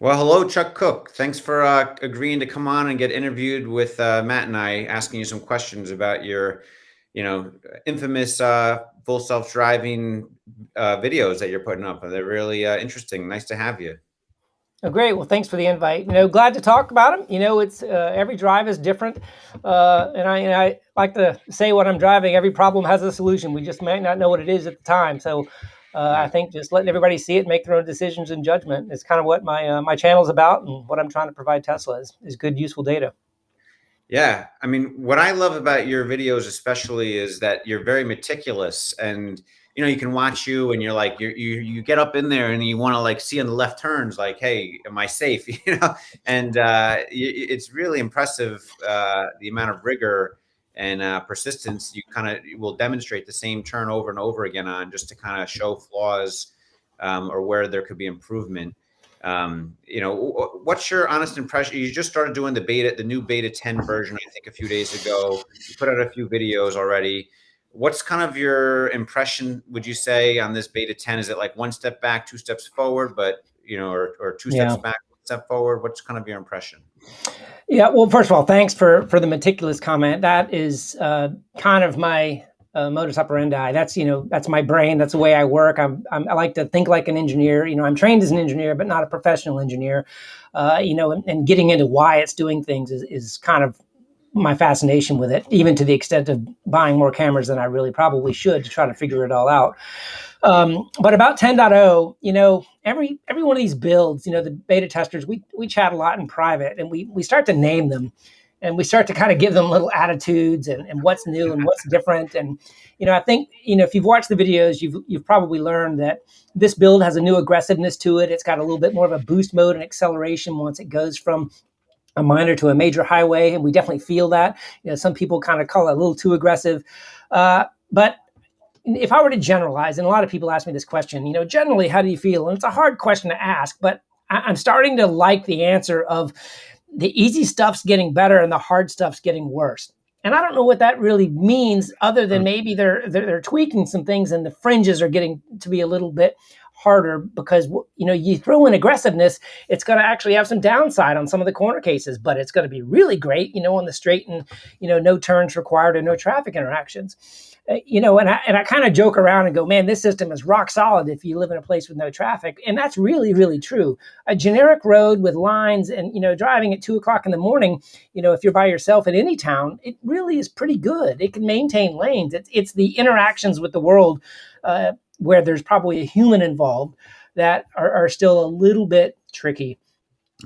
Well, hello, Chuck Cook. Thanks for agreeing to come on and get interviewed with Matt and I, asking you some questions about your, infamous full self-driving videos that you're putting up. They're really interesting. Nice to have you. Oh, great. Well, thanks for the invite. Glad to talk about them. It's every drive is different, and I like to say when I'm driving, every problem has a solution. We just might not know what it is at the time. So I Yeah. think just letting everybody see it, make their own decisions and judgment is kind of what my channel is about, and what I'm trying to provide Tesla is good, useful data. Yeah. I mean, what I love about your videos especially is that you're very meticulous, and you can watch you and you're like you get up in there and you want to like see on the left turns like, hey, am I safe? And it's really impressive, the amount of rigor and persistence you kind of will demonstrate the same turn over and over again on, just to kind of show flaws, or where there could be improvement. What's your honest impression? You just started doing the new beta 10 version, I think a few days ago. You put out a few videos already. What's kind of your impression, would you say, on this beta 10? Is it like one step back, two steps forward, but, or two steps back, one step forward? What's kind of your impression? Yeah. Well, first of all, thanks for the meticulous comment. That is kind of my modus operandi. That's my brain. That's the way I work. I like to think like an engineer. I'm trained as an engineer, but not a professional engineer. And getting into why it's doing things is kind of my fascination with it, even to the extent of buying more cameras than I really probably should to try to figure it all out. But about 10.0, every one of these builds, the beta testers, we chat a lot in private, and we start to name them, and we start to kind of give them little attitudes and what's new and what's different. And I think if you've watched the videos, you've probably learned that this build has a new aggressiveness to it. It's got a little bit more of a boost mode and acceleration once it goes from a minor to a major highway, and we definitely feel that. Some people kind of call it a little too aggressive, but if I were to generalize, and a lot of people ask me this question, generally, how do you feel? And it's a hard question to ask, but I'm starting to like the answer of the easy stuff's getting better and the hard stuff's getting worse. And I don't know what that really means, other than maybe they're tweaking some things and the fringes are getting to be a little bit harder, because you throw in aggressiveness, it's going to actually have some downside on some of the corner cases, but it's going to be really great, on the straight, and no turns required and no traffic interactions. And I kind of joke around and go, man, this system is rock solid if you live in a place with no traffic. And that's really, really true. A generic road with lines and, driving at 2:00 in the morning, if you're by yourself in any town, it really is pretty good. It can maintain lanes. It's the interactions with the world, where there's probably a human involved, that are still a little bit tricky.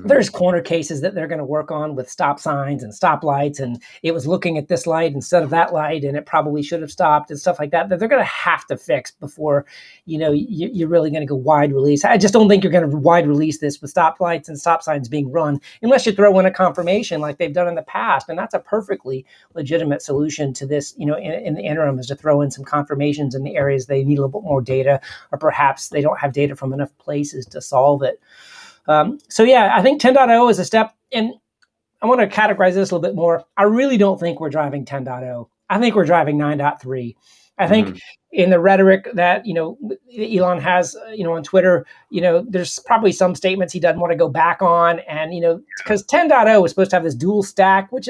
There's corner cases that they're going to work on with stop signs and stoplights, and it was looking at this light instead of that light, and it probably should have stopped, and stuff like that they're going to have to fix before you're really going to go wide release. I just don't think you're going to wide release this with stoplights and stop signs being run, unless you throw in a confirmation like they've done in the past, and that's a perfectly legitimate solution to this. In the interim, is to throw in some confirmations in the areas they need a little bit more data, or perhaps they don't have data from enough places to solve it. So yeah, I think 10.0 is a step, and I want to categorize this a little bit more. I really don't think we're driving 10.0. I think we're driving 9.3. I think in the rhetoric that, Elon has, on Twitter, there's probably some statements he doesn't want to go back on. And, because 10.0 is supposed to have this dual stack, which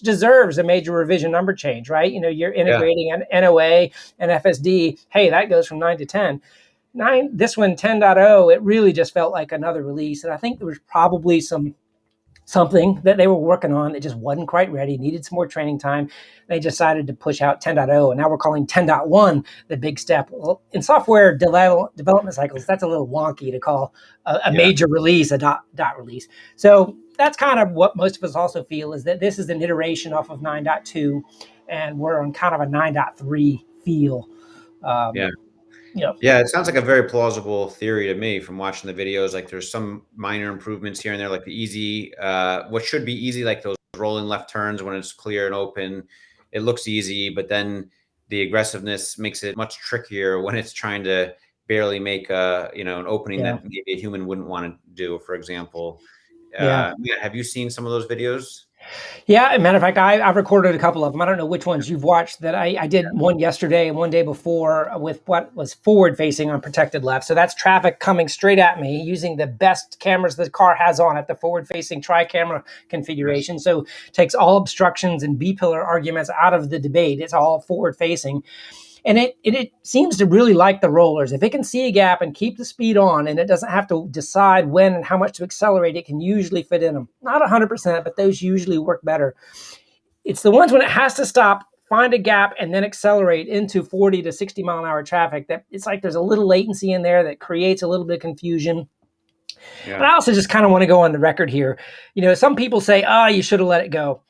deserves a major revision number change, right? You're integrating an NOA and FSD. Hey, that goes from 9 to 10. This one, 10.0, it really just felt like another release. And I think there was probably something that they were working on that just wasn't quite ready, needed some more training time. They decided to push out 10.0, and now we're calling 10.1 the big step. Well, in software development cycles, that's a little wonky to call a major release a dot release. So that's kind of what most of us also feel, is that this is an iteration off of 9.2, and we're on kind of a 9.3 feel. Yeah, it sounds like a very plausible theory to me from watching the videos. Like, there's some minor improvements here and there, like the easy, what should be easy, like those rolling left turns when it's clear and open. It looks easy, but then the aggressiveness makes it much trickier when it's trying to barely make an opening that maybe a human wouldn't want to do, for example. Have you seen some of those videos? Yeah, as a matter of fact, I've recorded a couple of them. I don't know which ones you've watched. That I did one yesterday and one day before with what was forward facing on protected left. So that's traffic coming straight at me using the best cameras the car has on it, the forward facing tri-camera Yes. configuration. So takes all obstructions and B-pillar arguments out of the debate. It's all forward facing. And it seems to really like the rollers. If it can see a gap and keep the speed on, and it doesn't have to decide when and how much to accelerate, it can usually fit in them. Not 100%, but those usually work better. It's the ones when it has to stop, find a gap, and then accelerate into 40 to 60 mile an hour traffic that it's like there's a little latency in there that creates a little bit of confusion. Yeah. And I also just kind of want to go on the record here. Some people say, oh, you should have let it go.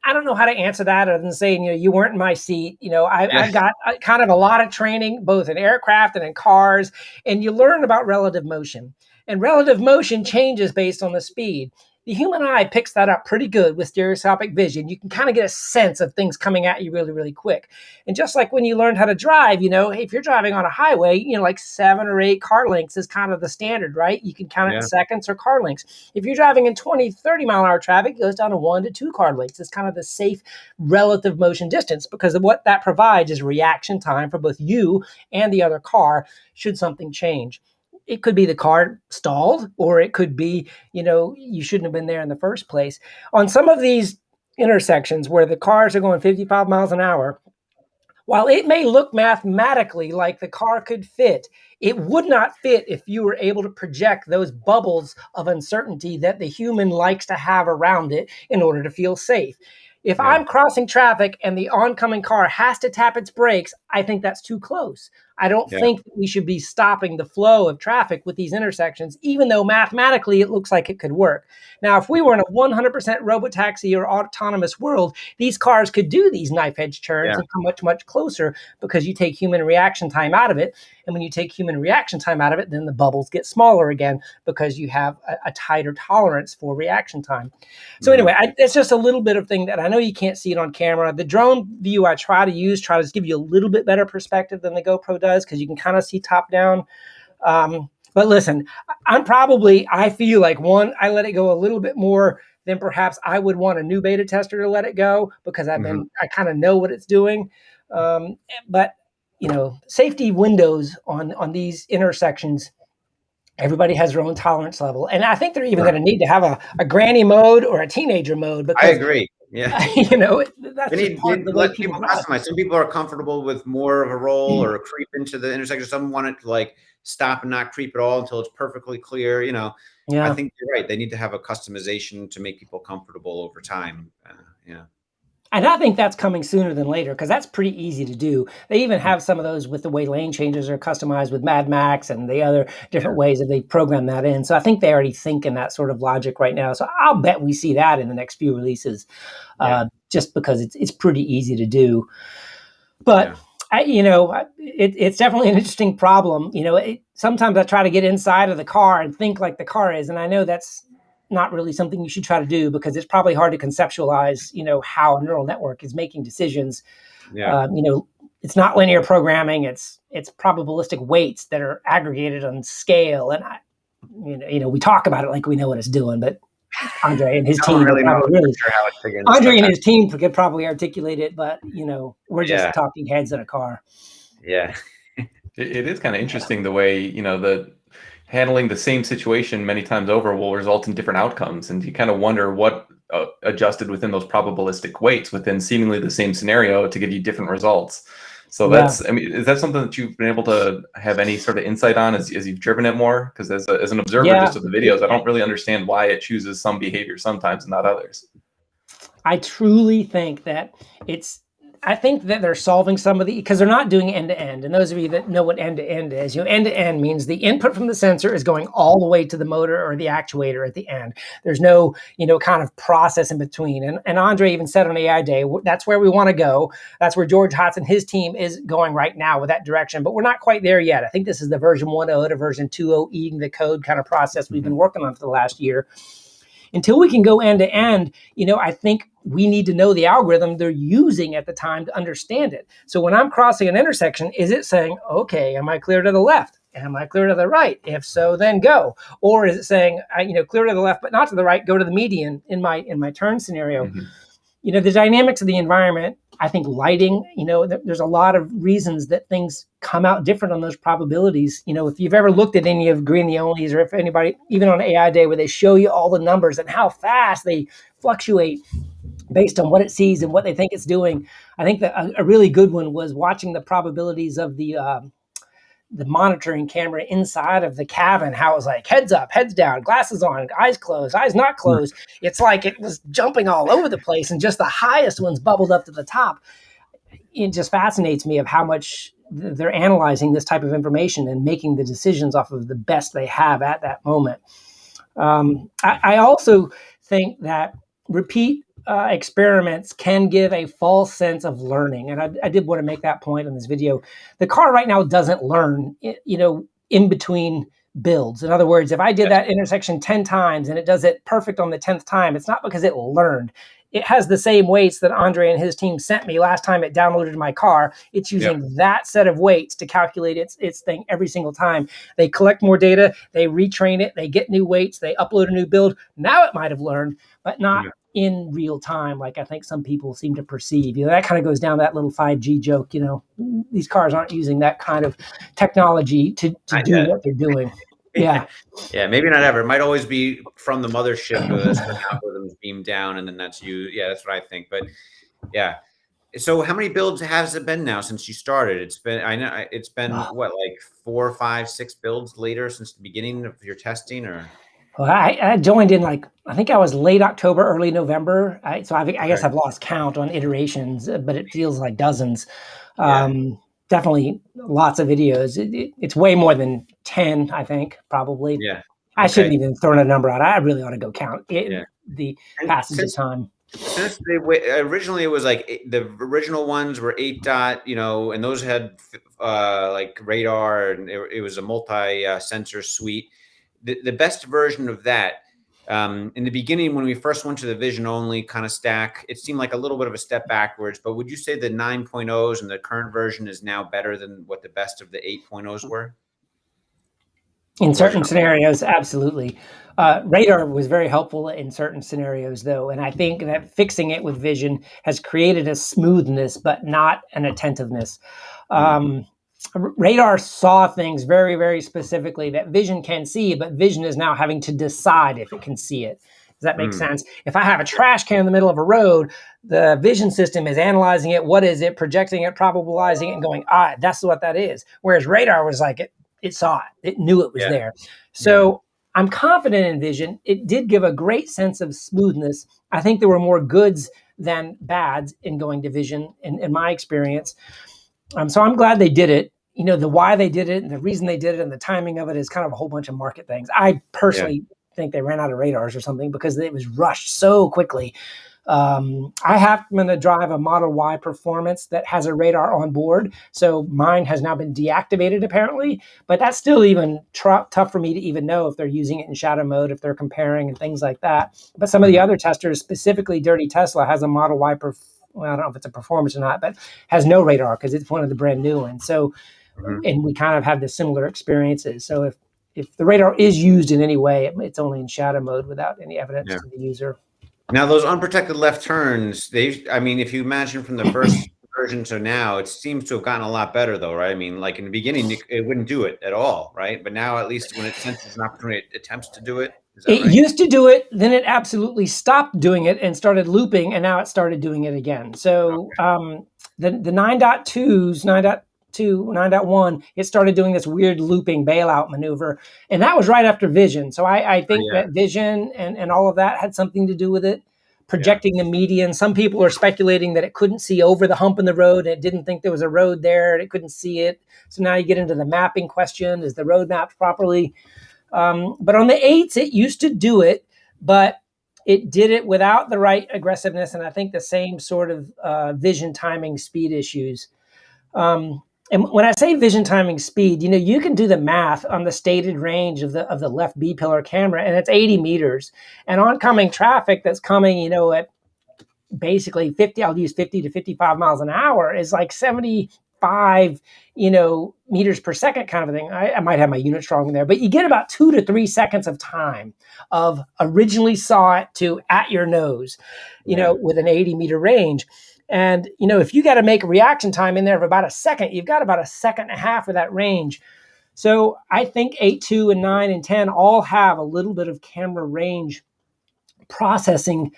I don't know how to answer that other than saying, you weren't in my seat. I've got kind of a lot of training, both in aircraft and in cars, and you learn about relative motion. And relative motion changes based on the speed. The human eye picks that up pretty good with stereoscopic vision. You can kind of get a sense of things coming at you really, really quick. And just like when you learned how to drive, if you're driving on a highway, like 7 or 8 car lengths is kind of the standard, right? You can count it in seconds or car lengths. If you're driving in 20, 30 mile an hour traffic, it goes down to 1 to 2 car lengths. It's kind of the safe relative motion distance, because of what that provides is reaction time for both you and the other car should something change. It could be the car stalled, or it could be, you shouldn't have been there in the first place. On some of these intersections where the cars are going 55 miles an hour, while it may look mathematically like the car could fit, it would not fit if you were able to project those bubbles of uncertainty that the human likes to have around it in order to feel safe. If I'm crossing traffic and the oncoming car has to tap its brakes, I think that's too close. I don't think that we should be stopping the flow of traffic with these intersections, even though mathematically it looks like it could work. Now, if we were in a 100% robotaxi or autonomous world, these cars could do these knife edge turns and come much, much closer, because you take human reaction time out of it. And when you take human reaction time out of it, then the bubbles get smaller again, because you have a tighter tolerance for reaction time. So anyway, it's just a little bit of thing that I know you can't see it on camera. The drone view I try to give you a little bit better perspective than the GoPro does, because you can kind of see top down. But listen, I feel like, I let it go a little bit more than perhaps I would want a new beta tester to let it go, because I kind of know what it's doing. But safety windows on these intersections, everybody has their own tolerance level. And I think they're even going to need to have a granny mode or a teenager mode, because I agree. Yeah. That's They need part of the to way let people customize. Some people are comfortable with more of a roll or a creep into the intersection. Some want it to like stop and not creep at all until it's perfectly clear. I think you're right. They need to have a customization to make people comfortable over time. And I think that's coming sooner than later, because that's pretty easy to do. They even have some of those with the way lane changes are customized with Mad Max and the other different ways that they program that in. So I think they already think in that sort of logic right now. So I'll bet we see that in the next few releases, just because it's pretty easy to do. But it's definitely an interesting problem. Sometimes I try to get inside of the car and think like the car is, and I know that's not really something you should try to do, because it's probably hard to conceptualize, how a neural network is making decisions. It's not linear programming. It's probabilistic weights that are aggregated on scale. And we talk about it like we know what it's doing, but Andre and his team Andre and his team could probably articulate it, but we're just talking heads in a car. Yeah. It is kind of interesting the way, the handling the same situation many times over will result in different outcomes. And you kind of wonder what adjusted within those probabilistic weights within seemingly the same scenario to give you different results. So is that something that you've been able to have any sort of insight on as you've driven it more? Because as an observer just of the videos, I don't really understand why it chooses some behavior sometimes and not others. I truly think that I think that they're solving some of because they're not doing end to end. And those of you that know what end to end is, end to end means the input from the sensor is going all the way to the motor or the actuator at the end. There's no, kind of process in between. And Andre even said on AI Day, that's where we want to go. That's where George Hotz and his team is going right now with that direction. But we're not quite there yet. I think this is the version 1.0 to version 2.0 eating the code kind of process we've been working on for the last year. Until we can go end to end, I think we need to know the algorithm they're using at the time to understand it. So when I'm crossing an intersection, is it saying, okay, am I clear to the left? am I clear to the right? If so, then go. Or is it saying, clear to the left, but not to the right, go to the median in my turn scenario? Mhm. The dynamics of the environment, I think lighting, there's a lot of reasons that things come out different on those probabilities. If you've ever looked at any of Green the Onlys, or if anybody, even on AI Day, where they show you all the numbers and how fast they fluctuate based on what it sees and what they think it's doing. I think that a really good one was watching the probabilities of the monitoring camera inside of the cabin, how it was like heads up, heads down, glasses on, eyes closed, eyes not closed. It's like it was jumping all over the place, and just the highest ones bubbled up to the top. It just fascinates me of how much they're analyzing this type of information and making the decisions off of the best they have at that moment. I also think that repeat experiments can give a false sense of learning. And I did want to make that point in this video. The car right now doesn't learn, in between builds. In other words, if I did that intersection 10 times and it does it perfect on the 10th time, it's not because it learned. It has the same weights that Andre and his team sent me last time it downloaded my car. It's using that set of weights to calculate its thing every single time. They collect more data, they retrain it, they get new weights, they upload a new build. Now it might have learned, but not in real time, like I think some people seem to perceive. That kind of goes down that little 5G joke. These cars aren't using that kind of technology to do what they're doing. Yeah. Yeah, maybe not ever. It might always be from the mothership, certain algorithms beam down, and then that's you. Yeah, that's what I think. But yeah. So how many builds has it been now since you started? It's been, I know it's been what, like 4, 5, 6 builds later since the beginning of your testing, or? Well, I joined in I think I was late October, early November. I guess I've lost count on iterations, but it feels like dozens. Definitely lots of videos. It's way more than 10, I think, probably. Yeah. I shouldn't even throw a number out. I really ought to go count the passage of time. Since originally it was like the original ones were 8 dot, and those had like radar, and it was a multi sensor suite. The best version of that, in the beginning, when we first went to the vision only kind of stack, it seemed like a little bit of a step backwards. But would you say the 9.0s and the current version is now better than what the best of the 8.0s were? In certain scenarios, absolutely. Radar was very helpful in certain scenarios, though, and I think that fixing it with vision has created a smoothness, but not an attentiveness. Radar saw things very, very specifically that vision can see, but vision is now having to decide if it can see it. Does that make sense? If I have a trash can in the middle of a road, the vision system is analyzing it. What is it? Projecting it, probabilizing it, and going, that's what that is. Whereas radar was like, it saw it. It knew it was there. So I'm confident in vision. It did give a great sense of smoothness. I think there were more goods than bads in going to vision, in my experience. So I'm glad they did it. The why they did it and the reason they did it and the timing of it is kind of a whole bunch of market things. I personally think they ran out of radars or something because it was rushed so quickly. I happen to drive a Model Y Performance that has a radar on board. So mine has now been deactivated apparently, but that's still even tough for me to even know if they're using it in shadow mode, if they're comparing and things like that. But some of the other testers, specifically Dirty Tesla, has a Model Y I don't know if it's a Performance or not, but has no radar because it's one of the brand new ones. So, and we kind of have the similar experiences. So if the radar is used in any way, it's only in shadow mode without any evidence to the user. Now, those unprotected left turns, if you imagine from the first version to now, it seems to have gotten a lot better though, right? I mean, like in the beginning, it wouldn't do it at all, right? But now at least when it senses an opportunity, it attempts to do it. It used to do it, then it absolutely stopped doing it and started looping, and now it started doing it again. So the 9.2s, 9.2, 9.1, it started doing this weird looping bailout maneuver, and that was right after vision. So I think that vision and all of that had something to do with it, projecting the median. Some people are speculating that it couldn't see over the hump in the road, and it didn't think there was a road there, and it couldn't see it. So now you get into the mapping question: is the road mapped properly? But on the 8s, it used to do it, but it did it without the right aggressiveness, and I think the same sort of vision timing speed issues. And when I say vision timing speed, you can do the math on the stated range of the left B pillar camera, and it's 80 meters. And oncoming traffic that's coming, at basically 50, I'll use 50 to 55 miles an hour, is like 70 5, meters per second kind of a thing. I might have my units wrong there, but you get about 2 to 3 seconds of time of originally saw it to at your nose, with an 80-meter range. And, if you got to make a reaction time in there of about a second, you've got about a second and a half of that range. So I think 8.2 and 9 and 10 all have a little bit of camera range processing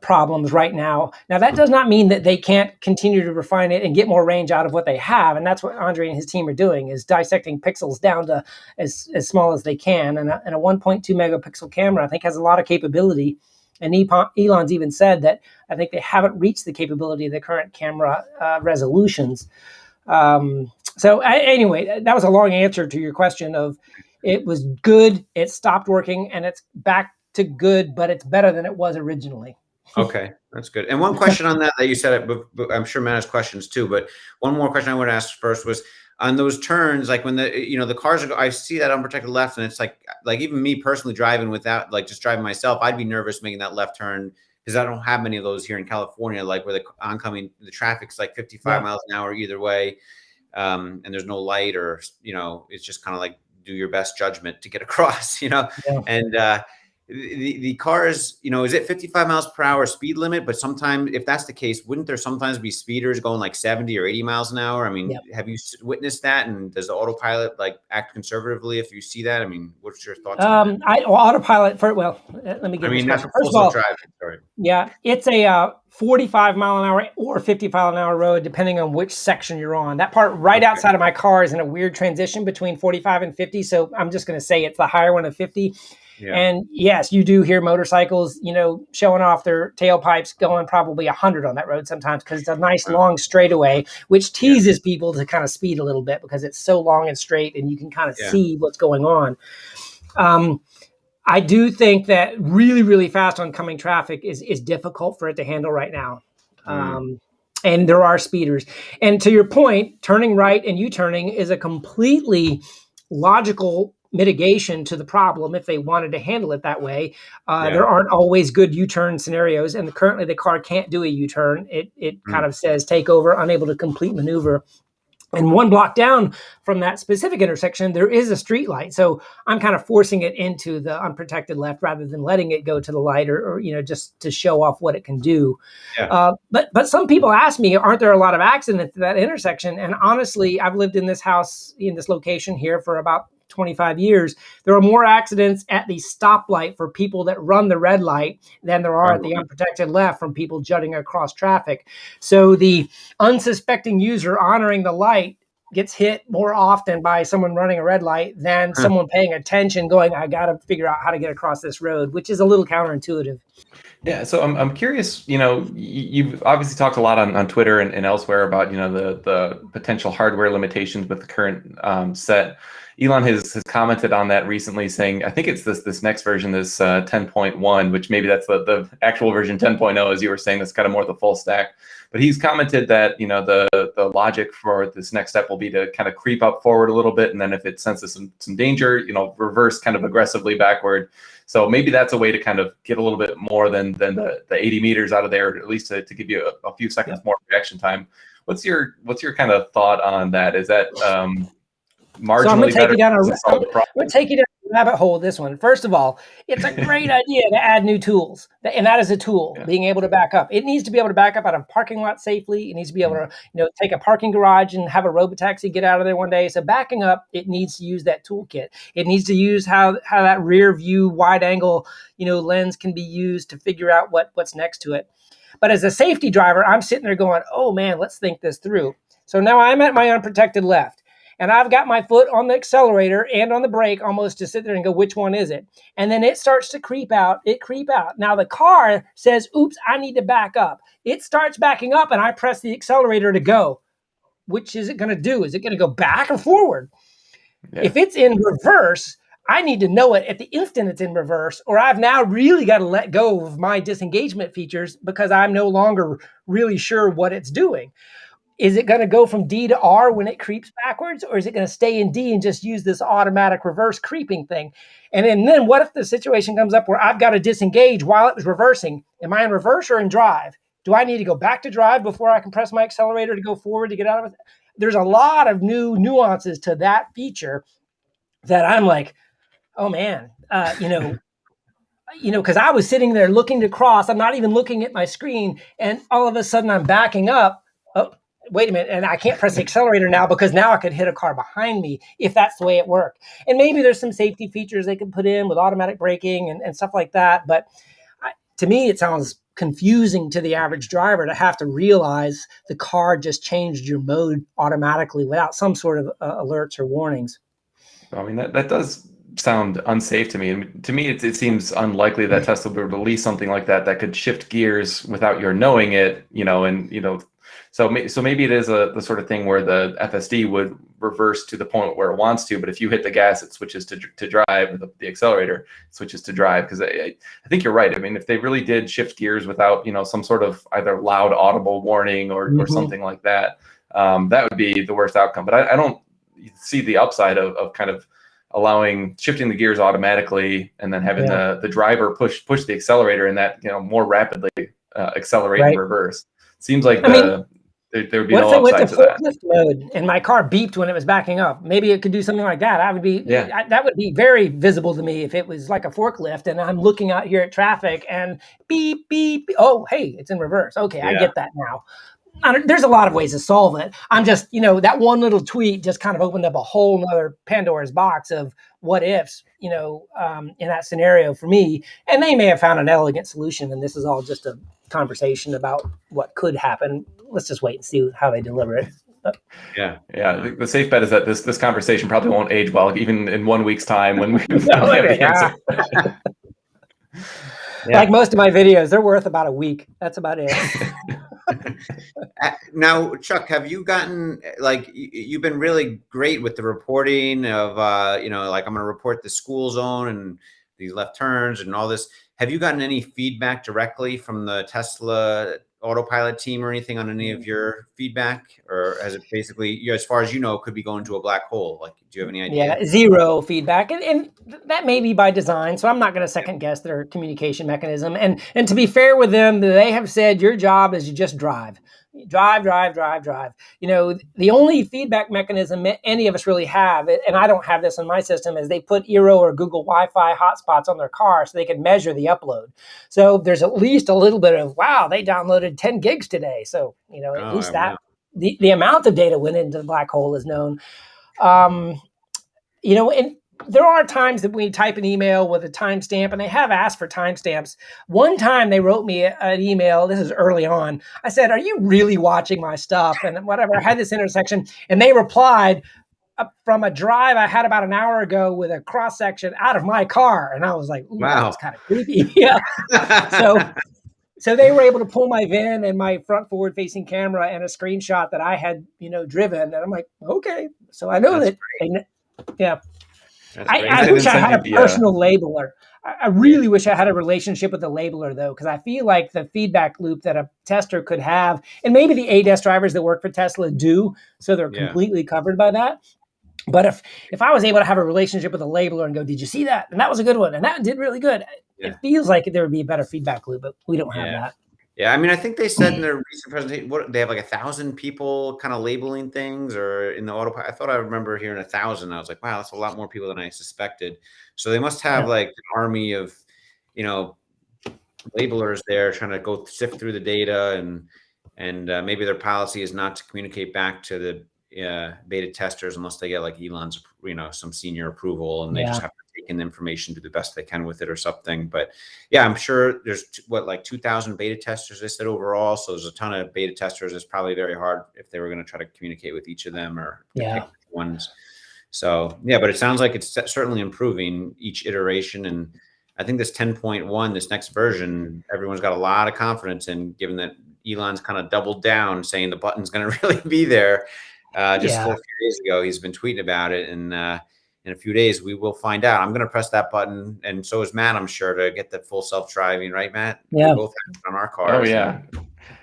problems right now. Now, that does not mean that they can't continue to refine it and get more range out of what they have. And that's what Andre and his team are doing, is dissecting pixels down to as small as they can. And a 1.2 megapixel camera, I think, has a lot of capability. And Elon's even said that I think they haven't reached the capability of the current camera resolutions. Anyway, that was a long answer to your question of it was good, it stopped working, and it's back to good, but it's better than it was originally. Okay, that's good. And one question on that you said it, but I'm sure Matt has questions too. But one more question I want to ask first was on those turns, like when the cars are, I see that unprotected left, and it's like even me personally driving without, like just driving myself, I'd be nervous making that left turn because I don't have many of those here in California, like where the traffic's like 55 miles an hour either way, and there's no light, or it's just kind of like do your best judgment to get across, and the cars, is it 55 miles per hour speed limit? But sometimes, if that's the case, wouldn't there sometimes be speeders going like 70 or 80 miles an hour? I mean, have you witnessed that? And does the autopilot act conservatively if you see that? I mean, what's your thoughts on that? Autopilot let me get this that's first of all, driving. Sorry. Yeah, it's a 45 mile an hour or 55 an hour road, depending on which section you're on. That part right outside of my car is in a weird transition between 45 and 50. So I'm just going to say it's the higher one of 50. Yeah. And yes, you do hear motorcycles, showing off their tailpipes going probably 100 on that road sometimes, because it's a nice long straightaway, which teases people to kind of speed a little bit because it's so long and straight and you can kind of see what's going on. I do think that really, really fast oncoming traffic is difficult for it to handle right now. And there are speeders. And to your point, turning right and U-turning is a completely logical mitigation to the problem if they wanted to handle it that way. There aren't always good U-turn scenarios, and currently the car can't do a U-turn. It kind of says take over, unable to complete maneuver. And one block down from that specific intersection, there is a street light. So I'm kind of forcing it into the unprotected left rather than letting it go to the light or just to show off what it can do. Yeah. But some people ask me, aren't there a lot of accidents at that intersection? And honestly, I've lived in this house, in this location here for about 25 years. There are more accidents at the stoplight for people that run the red light than there are at the unprotected left from people jutting across traffic. So the unsuspecting user honoring the light gets hit more often by someone running a red light than someone paying attention going, I got to figure out how to get across this road, which is a little counterintuitive. Yeah, so I'm curious, you've obviously talked a lot on Twitter and elsewhere about, the potential hardware limitations with the current set. Elon has commented on that recently, saying, I think it's this next version, this 10.1, which maybe that's the actual version 10.0, as you were saying, that's kind of more the full stack. But he's commented that, the logic for this next step will be to kind of creep up forward a little bit. And then if it senses some danger, reverse kind of aggressively backward. So maybe that's a way to kind of get a little bit more than the 80 meters out of there, or at least to give you a few seconds more reaction time. What's your kind of thought on that? Is that marginally so I'm going to take you down a rabbit hole with this one. First of all, it's a great idea to add new tools, and that is a tool, being able to back up. It needs to be able to back up out of a parking lot safely. It needs to be able to, take a parking garage and have a robotaxi get out of there one day. So backing up, it needs to use that toolkit. It needs to use how that rear view wide angle, lens can be used to figure out what's next to it. But as a safety driver, I'm sitting there going, oh man, let's think this through. So now I'm at my unprotected left. And I've got my foot on the accelerator and on the brake almost to sit there and go, which one is it? And then it starts to creep out. Now the car says, oops, I need to back up. It starts backing up and I press the accelerator to go. Which is it going to do? Is it going to go back or forward? Yeah. If it's in reverse, I need to know it at the instant it's in reverse, or I've now really got to let go of my disengagement features because I'm no longer really sure what it's doing. Is it going to go from D to R when it creeps backwards, or is it going to stay in D and just use this automatic reverse creeping thing? And then what if the situation comes up where I've got to disengage while it was reversing? Am I in reverse or in drive? Do I need to go back to drive before I can press my accelerator to go forward to get out of it? There's a lot of new nuances to that feature that I'm like, oh man, because I was sitting there looking to cross. I'm not even looking at my screen, and all of a sudden I'm backing up. Oh, wait a minute, and I can't press the accelerator now because now I could hit a car behind me if that's the way it worked. And maybe there's some safety features they can put in with automatic braking and stuff like that. But to me, it sounds confusing to the average driver to have to realize the car just changed your mode automatically without some sort of alerts or warnings. I mean, that does sound unsafe to me. And to me, it seems unlikely that Tesla would release something like that could shift gears without your knowing it, so maybe it is the sort of thing where the FSD would reverse to the point where it wants to, but if you hit the gas, it switches to drive, the accelerator switches to drive. Because I think you're right. I mean, if they really did shift gears without, some sort of either loud audible warning or something like that, that would be the worst outcome. But I don't see the upside of kind of shifting the gears automatically and then having the driver push the accelerator and that, more rapidly accelerate in reverse. Seems like there would be no upside to that. What if the forklift mode and my car beeped when it was backing up? Maybe it could do something like that. That would be very visible to me if it was like a forklift and I'm looking out here at traffic and beep, beep. Oh, hey, it's in reverse. Okay, I get that now. There's a lot of ways to solve it. I'm just, that one little tweet just kind of opened up a whole nother Pandora's box of what ifs, in that scenario for me. And they may have found an elegant solution, and this is all just a conversation about what could happen. Let's just wait and see how they deliver it. Yeah. The safe bet is that this conversation probably won't age well, even in 1 week's time when we have the answer. Like most of my videos, they're worth about a week. That's about it. Now, Chuck, have you gotten, you've been really great with the reporting of, I'm going to report the school zone and these left turns and all this. Have you gotten any feedback directly from the Tesla autopilot team or anything on any of your feedback? Or has it basically, as far as you know, could be going to a black hole? Do you have any idea? Yeah, zero feedback. And that may be by design. So I'm not going to second guess their communication mechanism. And to be fair with them, they have said your job is to just drive. Drive. The only feedback mechanism any of us really have, and I don't have this in my system, is they put Eero or Google Wi-Fi hotspots on their car so they can measure the upload. So there's at least a little bit of, wow, they downloaded 10 gigs today. So, at least that the amount of data went into the black hole is known. And there are times that we type an email with a timestamp, and they have asked for timestamps. One time they wrote me an email. This is early on. I said, "Are you really watching my stuff?" And whatever. I had this intersection, and they replied from a drive I had about an hour ago with a cross section out of my car, and I was like, "Ooh, wow, that's kind of creepy." Yeah. So they were able to pull my VIN and my front forward facing camera and a screenshot that I had, driven, and I'm like, okay, so I know that. Yeah. I wish I had a personal labeler. I really wish I had a relationship with the labeler, though, because I feel like the feedback loop that a tester could have, and maybe the ADAS drivers that work for Tesla do, so they're completely covered by that. But if I was able to have a relationship with a labeler and go, did you see that? And that was a good one. And that did really good. It feels like there would be a better feedback loop, but we don't have that. Yeah, I mean, I think they said in their recent presentation, they have 1,000 people kind of labeling things, or in the autopilot. I thought I remember hearing 1,000. I was like, wow, that's a lot more people than I suspected. So they must have an army of, labelers there trying to go sift through the data, and maybe their policy is not to communicate back to the beta testers unless they get Elon's, some senior approval, and they just have to take in the information, do the best they can with it or something. But yeah, I'm sure there's 2,000 beta testers, they said, overall. So there's a ton of beta testers. It's probably very hard if they were going to try to communicate with each of them or pick ones. So but it sounds like it's certainly improving each iteration. And I think this 10.1, this next version, everyone's got a lot of confidence in, given that Elon's kind of doubled down saying the button's going to really be there. Just a few days ago, he's been tweeting about it, and in a few days we will find out. I'm going to press that button, and so is Matt, I'm sure, to get the full self-driving, right, Matt? Yeah, we both have it on our cars. Oh yeah.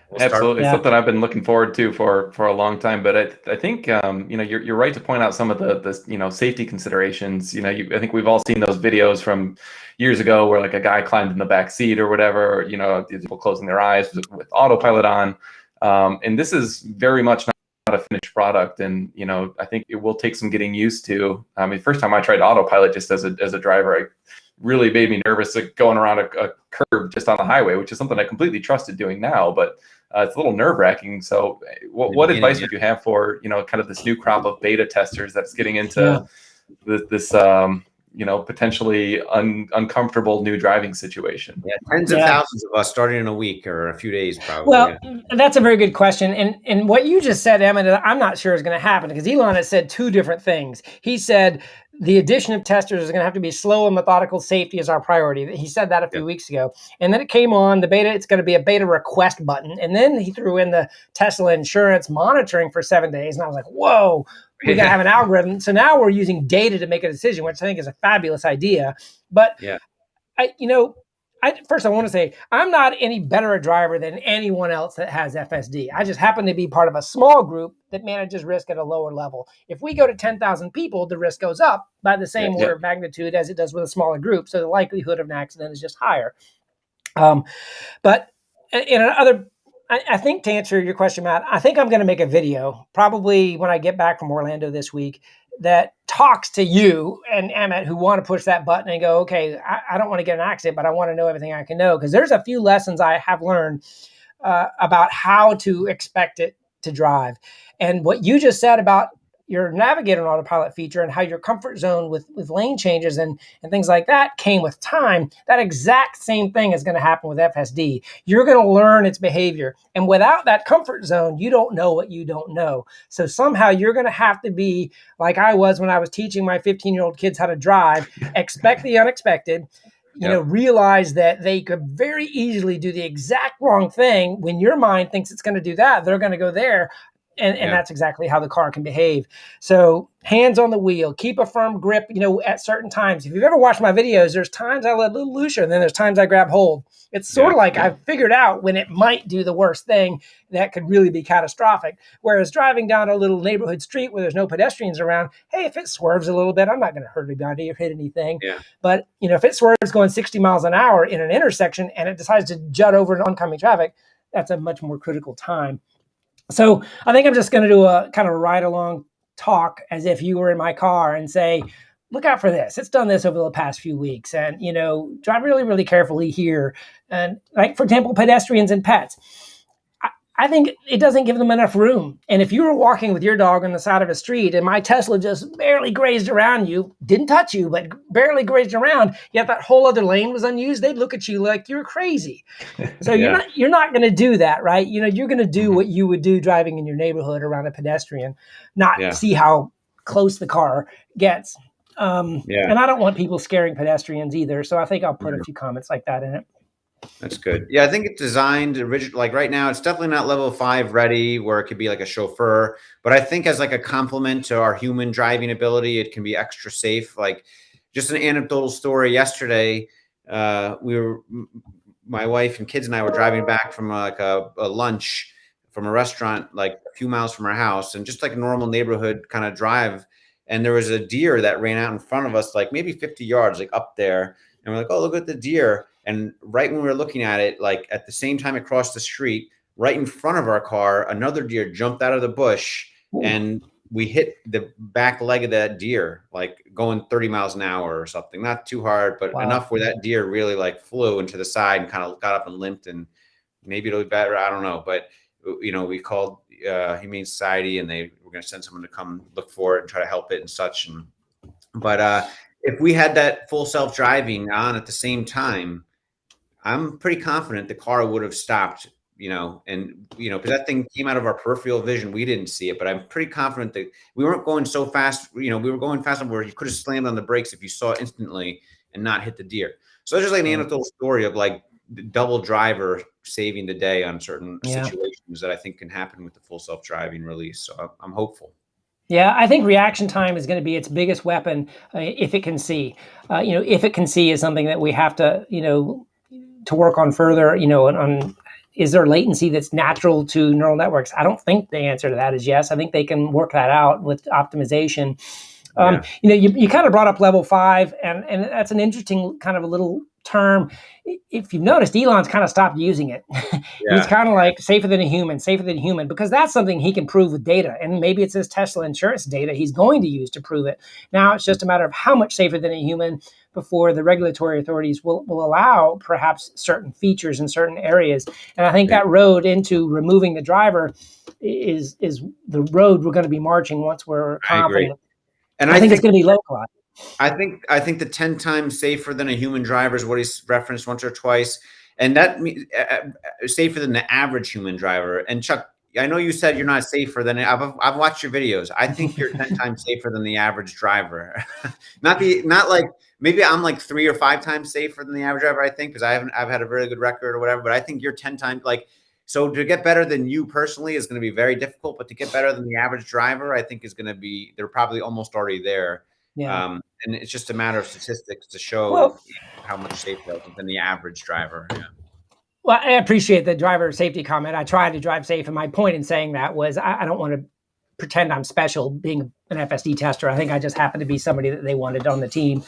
We'll start. Absolutely, Yeah. something I've been looking forward to for a long time. But I think you're right to point out some of the safety considerations. I think we've all seen those videos from years ago where like a guy climbed in the back seat or whatever. People closing their eyes with autopilot on, and this is very much not a finished product. And I think it will take some getting used to. I mean, first time I tried autopilot just as a driver, I really made me nervous, like going around a curve just on the highway, which is something I completely trusted doing now, but it's a little nerve wracking. So what advice would you have for, kind of this new crop of beta testers that's getting into this potentially uncomfortable new driving situation? Yeah, tens of thousands of us starting in a week or a few days, probably. Well, that's a very good question. And what you just said, Emmet, I'm not sure is going to happen, because Elon has said two different things. He said the addition of testers is going to have to be slow and methodical. Safety is our priority. He said that a few weeks ago. And then it came on the beta. It's going to be a beta request button. And then he threw in the Tesla insurance monitoring for 7 days. And I was like, whoa, we got to have an algorithm. So now we're using data to make a decision, which I think is a fabulous idea. But first, I want to say I'm not any better a driver than anyone else that has FSD. I just happen to be part of a small group that manages risk at a lower level. If we go to 10,000 people, the risk goes up by the same order of magnitude as it does with a smaller group. So the likelihood of an accident is just higher. But in another, I think, to answer your question, Matt, I think I'm going to make a video probably when I get back from Orlando this week that talks to you and Emmet, who want to push that button and go, okay, I don't want to get in an accident, but I want to know everything I can know. Because there's a few lessons I have learned about how to expect it to drive. And what you just said about your navigator autopilot feature and how your comfort zone with lane changes and things like that came with time, that exact same thing is going to happen with FSD. You're going to learn its behavior. And without that comfort zone, you don't know what you don't know. So somehow you're going to have to be like I was when I was teaching my 15-year-old kids how to drive, expect the unexpected, realize that they could very easily do the exact wrong thing. When your mind thinks it's going to do that, they're going to go there. And that's exactly how the car can behave. So hands on the wheel, keep a firm grip, at certain times. If you've ever watched my videos, there's times I let a little looser, and then there's times I grab hold. It's sort of like I've figured out when it might do the worst thing that could really be catastrophic. Whereas driving down a little neighborhood street where there's no pedestrians around, hey, if it swerves a little bit, I'm not going to hurt anybody or hit anything. Yeah. But, if it swerves going 60 miles an hour in an intersection and it decides to jut over an oncoming traffic, that's a much more critical time. So I think I'm just going to do a kind of ride along talk as if you were in my car and say, look out for this. It's done this over the past few weeks, and, drive really, really carefully here. And like, for example, pedestrians and pets. I think it doesn't give them enough room. And if you were walking with your dog on the side of a street and my Tesla just barely grazed around you, didn't touch you, but barely grazed around, yet that whole other lane was unused, they'd look at you like you're crazy. So you're not going to do that, right? You're going to do what you would do driving in your neighborhood around a pedestrian, not see how close the car gets. And I don't want people scaring pedestrians either. So I think I'll put a few comments like that in it. That's good. Yeah, I think it's designed original. Like right now, it's definitely not level 5 ready where it could be like a chauffeur. But I think as like a complement to our human driving ability, it can be extra safe. Like just an anecdotal story. Yesterday, my wife and kids and I were driving back from like a lunch from a restaurant like a few miles from our house, and just like a normal neighborhood kind of drive. And there was a deer that ran out in front of us, like maybe 50 yards, like up there. And we're like, oh, look at the deer. And right when we were looking at it, like at the same time across the street, right in front of our car, another deer jumped out of the bush. Ooh. And we hit the back leg of that deer, like going 30 miles an hour or something. Not too hard, but enough where that deer really like flew into the side and kind of got up and limped. And maybe it'll be better. I don't know. But, we called Humane Society, and they were going to send someone to come look for it and try to help it and such. But if we had that full self-driving on at the same time, I'm pretty confident the car would have stopped, because that thing came out of our peripheral vision. We didn't see it, but I'm pretty confident that we weren't going so fast. We were going fast enough where you could have slammed on the brakes if you saw it instantly and not hit the deer. So it's just like an anecdotal story of like the double driver saving the day on certain situations that I think can happen with the full self-driving release. So I'm hopeful. Yeah, I think reaction time is going to be its biggest weapon if it can see. If it can see is something that we have to, to work on further, on is there latency that's natural to neural networks? I don't think the answer to that is yes. I think they can work that out with optimization. You kind of brought up level 5, and that's an interesting kind of a little term. If you've noticed, Elon's kind of stopped using it. He's kind of like safer than a human, because that's something he can prove with data. And maybe it's his Tesla insurance data he's going to use to prove it. Now it's just a matter of how much safer than a human before the regulatory authorities will allow perhaps certain features in certain areas. And I think that road into removing the driver is the road we're going to be marching once we're confident. And I think it's going to be localized. I think the 10 times safer than a human driver is what he's referenced once or twice. And that means safer than the average human driver. And Chuck, I know you said you're not safer than I've watched your videos. I think you're 10 times safer than the average driver. not like maybe I'm like 3 or 5 times safer than the average driver, I think, because I've had a very good record or whatever, but I think you're 10 times so to get better than you personally is going to be very difficult, but to get better than the average driver, I think is going to be, they're probably almost already there. Yeah. And it's just a matter of statistics to show how much safer than the average driver. Yeah. Well, I appreciate the driver safety comment. I try to drive safe. And my point in saying that was I don't want to pretend I'm special being an FSD tester. I think I just happen to be somebody that they wanted on the team.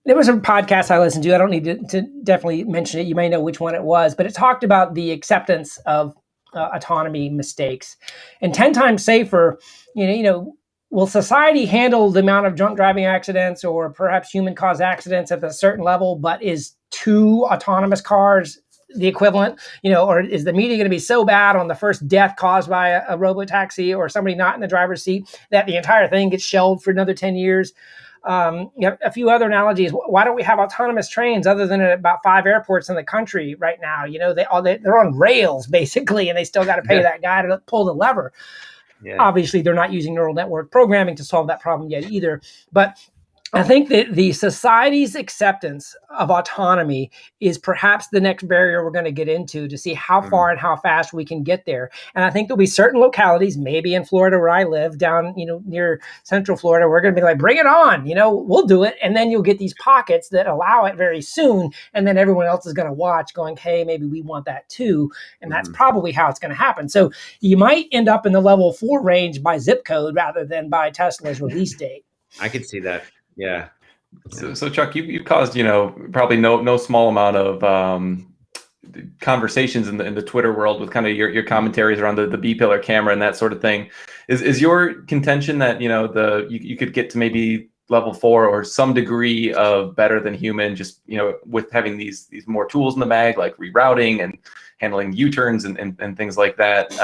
There was a podcast I listened to. I don't need to definitely mention it. You may know which one it was, but it talked about the acceptance of autonomy mistakes. And 10 times safer, will society handle the amount of drunk driving accidents or perhaps human-caused accidents at a certain level, but is 2 autonomous cars the equivalent? Or is the media going to be so bad on the first death caused by a robotaxi or somebody not in the driver's seat that the entire thing gets shelved for another 10 years? A few other analogies. Why don't we have autonomous trains other than at about 5 airports in the country right now? They're on rails basically, and they still got to pay that guy to pull the lever. Yeah. Obviously, they're not using neural network programming to solve that problem yet either. But I think that the society's acceptance of autonomy is perhaps the next barrier we're going to get into to see how far and how fast we can get there. And I think there'll be certain localities, maybe in Florida where I live, down near Central Florida, we're going to be like, bring it on, we'll do it. And then you'll get these pockets that allow it very soon. And then everyone else is going to watch going, hey, maybe we want that too. And that's probably how it's going to happen. So you might end up in the level 4 range by zip code rather than by Tesla's release date. I could see that. Yeah. So Chuck, you've caused probably no small amount of conversations in the Twitter world with kind of your commentaries around the B pillar camera and that sort of thing. Is your contention that you could get to maybe level 4 or some degree of better than human, just with having these more tools in the bag, like rerouting and handling U-turns and things like that?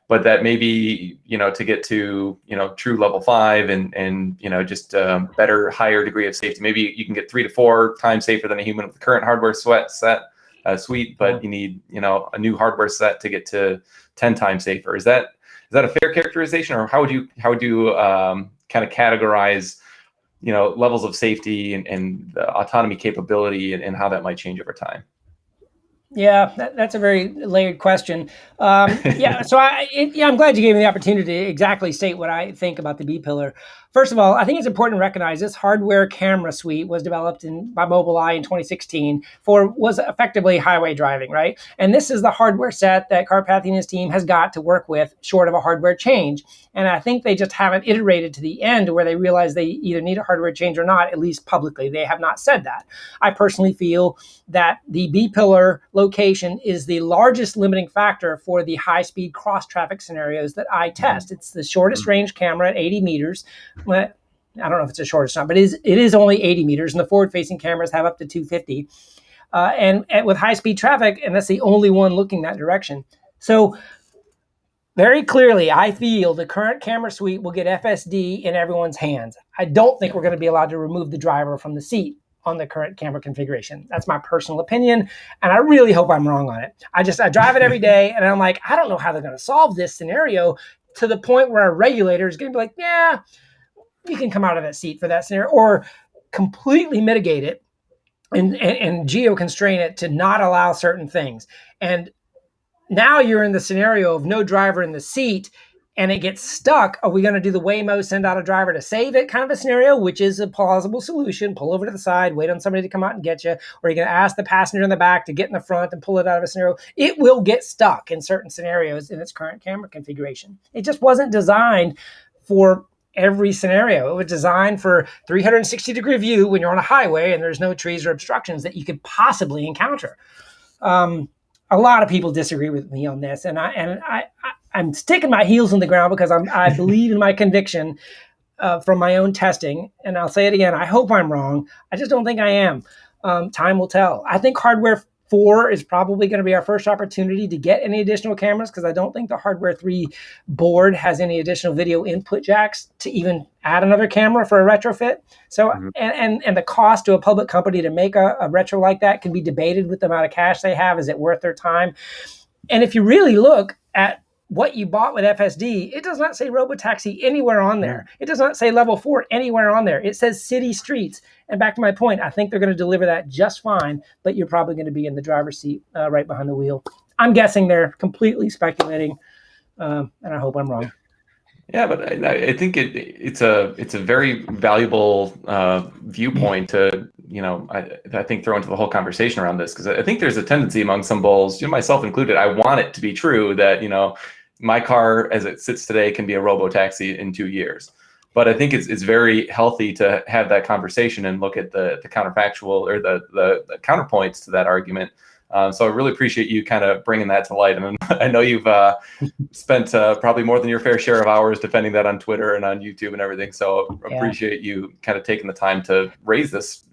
But that maybe, to get to, true level 5 and just better, higher degree of safety, maybe you can get 3 to 4 times safer than a human with the current hardware suite, but you need, a new hardware set to get to 10 times safer. Is that a fair characterization, or how would you kind of categorize, levels of safety and the autonomy capability and how that might change over time? Yeah, that's a very layered question. So I'm glad you gave me the opportunity to exactly state what I think about the B pillar. First of all, I think it's important to recognize this hardware camera suite was developed by Mobileye in 2016 was effectively highway driving, right? And this is the hardware set that Karpathy and his team has got to work with short of a hardware change. And I think they just haven't iterated to the end where they realize they either need a hardware change or not, at least publicly. They have not said that. I personally feel that the B pillar location is the largest limiting factor for the high-speed cross-traffic scenarios that I test. It's the shortest range camera at 80 meters. I don't know if it's the shortest or not, but it is only 80 meters, and the forward-facing cameras have up to 250. And with high-speed traffic, and that's the only one looking that direction. So very clearly, I feel the current camera suite will get FSD in everyone's hands. I don't think we're going to be allowed to remove the driver from the seat on the current camera configuration. That's my personal opinion, and I really hope I'm wrong on it. I drive it every day, and I'm like, I don't know how they're going to solve this scenario to the point where a regulator is going to be like, yeah, you can come out of that seat for that scenario, or completely mitigate it and geo-constrain it to not allow certain things. And now you're in the scenario of no driver in the seat, and it gets stuck, are we going to do the Waymo, send out a driver to save it kind of a scenario, which is a plausible solution, pull over to the side, wait on somebody to come out and get you, or are you going to ask the passenger in the back to get in the front and pull it out of a scenario? It will get stuck in certain scenarios in its current camera configuration. It just wasn't designed for every scenario. It was designed for 360-degree view when you're on a highway and there's no trees or obstructions that you could possibly encounter. A lot of people disagree with me on this, and I'm sticking my heels in the ground because I believe in my conviction from my own testing. And I'll say it again, I hope I'm wrong. I just don't think I am. Time will tell. I think hardware 4 is probably going to be our first opportunity to get any additional cameras, because I don't think the hardware 3 board has any additional video input jacks to even add another camera for a retrofit. So, and the cost to a public company to make a retro like that can be debated with the amount of cash they have. Is it worth their time? And if you really look at what you bought with FSD, it does not say robotaxi anywhere on there. It does not say level 4 anywhere on there. It says city streets. And back to my point, I think they're going to deliver that just fine, but you're probably going to be in the driver's seat right behind the wheel. I'm guessing they're completely speculating, and I hope I'm wrong. Yeah, but I think it's a very valuable viewpoint to, I think throw into the whole conversation around this, because I think there's a tendency among some bulls, myself included, I want it to be true that, my car as it sits today can be a robo-taxi in 2 years. But I think it's very healthy to have that conversation and look at the counterfactual or the counterpoints to that argument. So I really appreciate you kind of bringing that to light. And I know you've spent probably more than your fair share of hours defending that on Twitter and on YouTube and everything. So appreciate you kind of taking the time to raise this,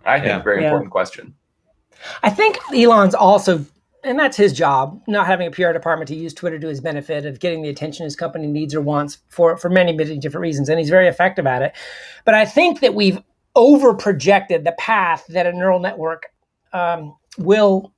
I think, very important question. I think Elon's also, and that's his job, not having a PR department, to use Twitter to his benefit of getting the attention his company needs or wants for many, many different reasons. And he's very effective at it. But I think that we've over projected the path that a neural network will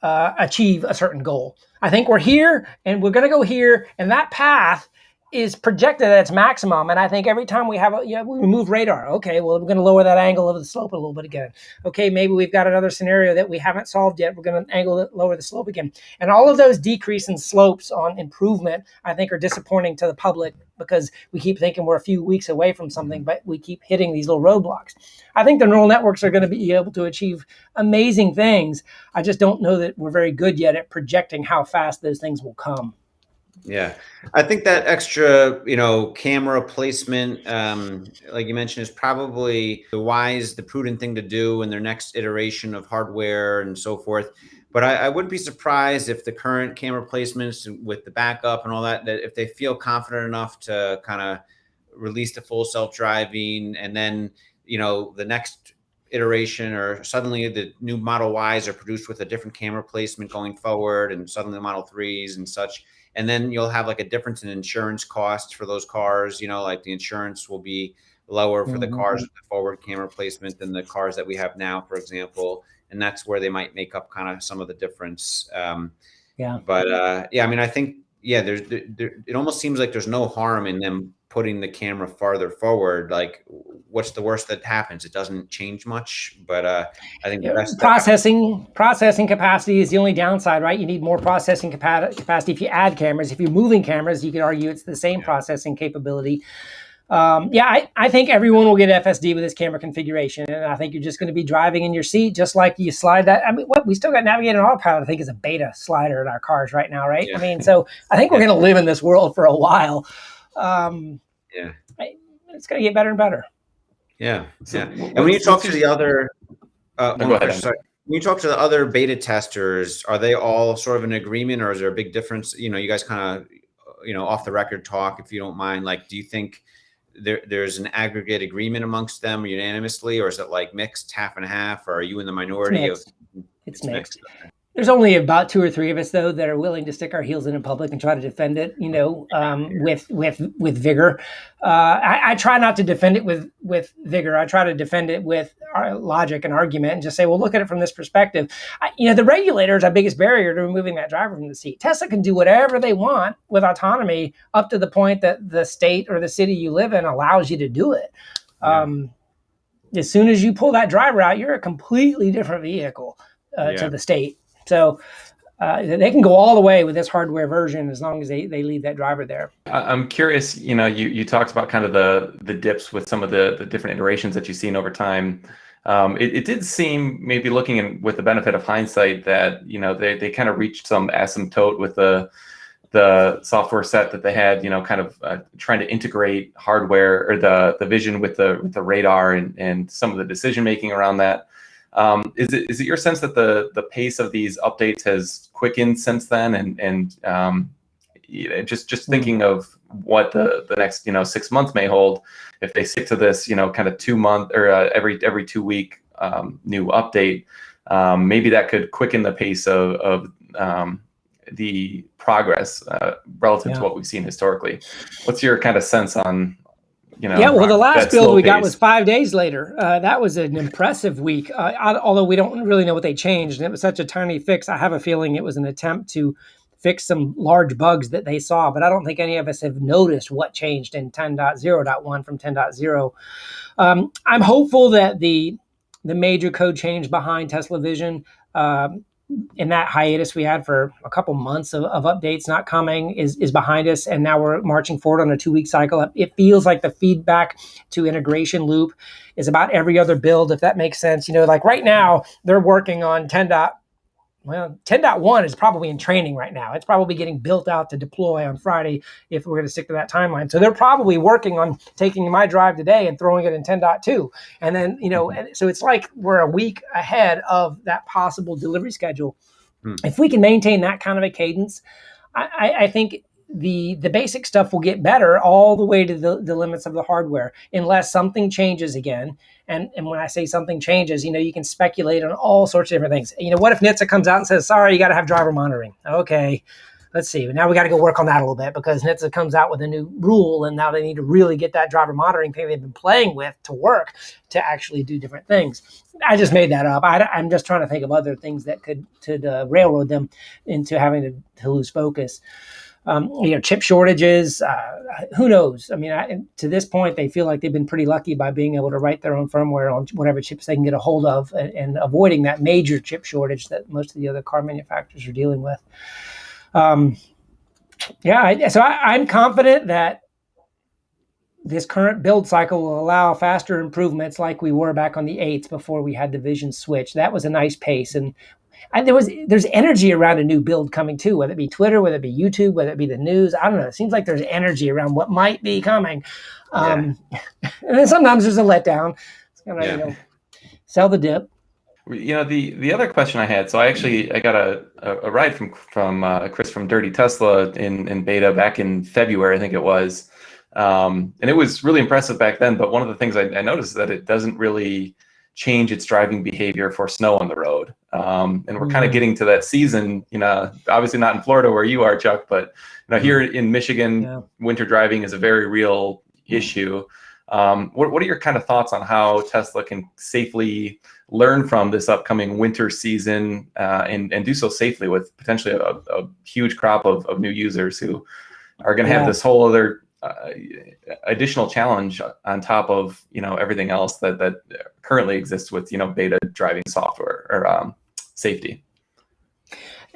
achieve a certain goal. I think we're here and we're going to go here, and that path is projected at its maximum. And I think every time we have we remove radar, okay, well, we're going to lower that angle of the slope a little bit again. Okay, maybe we've got another scenario that we haven't solved yet. We're going to lower the slope again. And all of those decrease in slopes on improvement, I think, are disappointing to the public, because we keep thinking we're a few weeks away from something, but we keep hitting these little roadblocks. I think the neural networks are going to be able to achieve amazing things. I just don't know that we're very good yet at projecting how fast those things will come. Yeah, I think that extra, camera placement, like you mentioned, is probably the prudent thing to do in their next iteration of hardware and so forth. But I wouldn't be surprised if the current camera placements with the backup and all that if they feel confident enough to kind of release the full self-driving, and then, the next iteration, or suddenly the new Model Ys are produced with a different camera placement going forward, and suddenly the Model 3s and such. And then you'll have like a difference in insurance costs for those cars, like the insurance will be lower for the cars with the forward camera placement than the cars that we have now, for example. And that's where they might make up kind of some of the difference. But I think, it almost seems like there's no harm in them putting the camera farther forward. Like, what's the worst that happens? It doesn't change much, but I think the best processing capacity is the only downside, right? You need more processing capacity if you add cameras. If you're moving cameras, you could argue it's the same processing capability. I think everyone will get FSD with this camera configuration, and I think you're just going to be driving in your seat, just like you slide that. I mean, we still got Navigate and Autopilot, I think, is a beta slider in our cars right now, right? I mean, so I think we're going to live in this world for a while. It's going to get better and better. And when you talk to the other, when you talk to the other beta testers, are they all sort of in agreement, or is there a big difference? You guys kind of, off the record talk, if you don't mind. Like, do you think there's an aggregate agreement amongst them unanimously, or is it like mixed, half and half, or are you in the minority? It's mixed. There's only about 2 or 3 of us, though, that are willing to stick our heels in public and try to defend it, with vigor. I try not to defend it with vigor. I try to defend it with logic and argument, and just say, well, look at it from this perspective. The regulator is our biggest barrier to removing that driver from the seat. Tesla can do whatever they want with autonomy up to the point that the state or the city you live in allows you to do it. As soon as you pull that driver out, you're a completely different vehicle to the state. So they can go all the way with this hardware version as long as they leave that driver there. I'm curious, you talked about kind of the dips with some of the different iterations that you've seen over time. It did seem, maybe looking in with the benefit of hindsight, that they kind of reached some asymptote with the software set that they had, kind of trying to integrate hardware or the vision with the radar and some of the decision making around that. Is it your sense that the pace of these updates has quickened since then? And just thinking of what the next 6 months may hold, if they stick to this kind of 2 month or every 2 week new update, maybe that could quicken the pace of the progress relative to what we've seen historically. What's your kind of sense on well, the last build we got pace? was 5 days later. That was an impressive week, although we don't really know what they changed, and it was such a tiny fix. I have a feeling it was an attempt to fix some large bugs that they saw, but I don't think any of us have noticed what changed in 10.0.1 from 10.0. I'm hopeful that the major code change behind Tesla Vision, in that hiatus we had for a couple months of updates not coming, is behind us, and now we're marching forward on a 2-week cycle. It feels like the feedback to integration loop is about every other build, if that makes sense. Like right now they're working on 10.1 is probably in training right now. It's probably getting built out to deploy on Friday if we're going to stick to that timeline. So they're probably working on taking my drive today and throwing it in 10.2. And then, so it's like we're a week ahead of that possible delivery schedule. If we can maintain that kind of a cadence, I think the basic stuff will get better all the way to the limits of the hardware, unless something changes again. And when I say something changes, you can speculate on all sorts of different things. What if NHTSA comes out and says, sorry, you got to have driver monitoring? Okay, let's see. Now we got to go work on that a little bit, because NHTSA comes out with a new rule, and now they need to really get that driver monitoring thing they've been playing with to work to actually do different things. I just made that up. I'm just trying to think of other things that could railroad them into having to lose focus. Chip shortages, who knows? I mean, to this point, they feel like they've been pretty lucky by being able to write their own firmware on whatever chips they can get a hold of, and avoiding that major chip shortage that most of the other car manufacturers are dealing with. So I'm confident that this current build cycle will allow faster improvements like we were back on the 8s before we had the Vision switch. That was a nice pace. And there's energy around a new build coming too, whether it be Twitter, whether it be YouTube, whether it be the news. I don't know. It seems like there's energy around what might be coming. And then sometimes there's a letdown. It's gonna, sell the dip. The other question I had, so I got a ride from Chris from Dirty Tesla in beta back in February, I think it was. And it was really impressive back then. But one of the things I noticed is that it doesn't really change its driving behavior for snow on the road. And we're kind of getting to that season, obviously not in Florida where you are, Chuck, but here in Michigan, winter driving is a very real issue. What are your kind of thoughts on how Tesla can safely learn from this upcoming winter season and do so safely with potentially a huge crop of new users who are going to have this whole other additional challenge on top of everything else that currently exists with beta driving software or safety?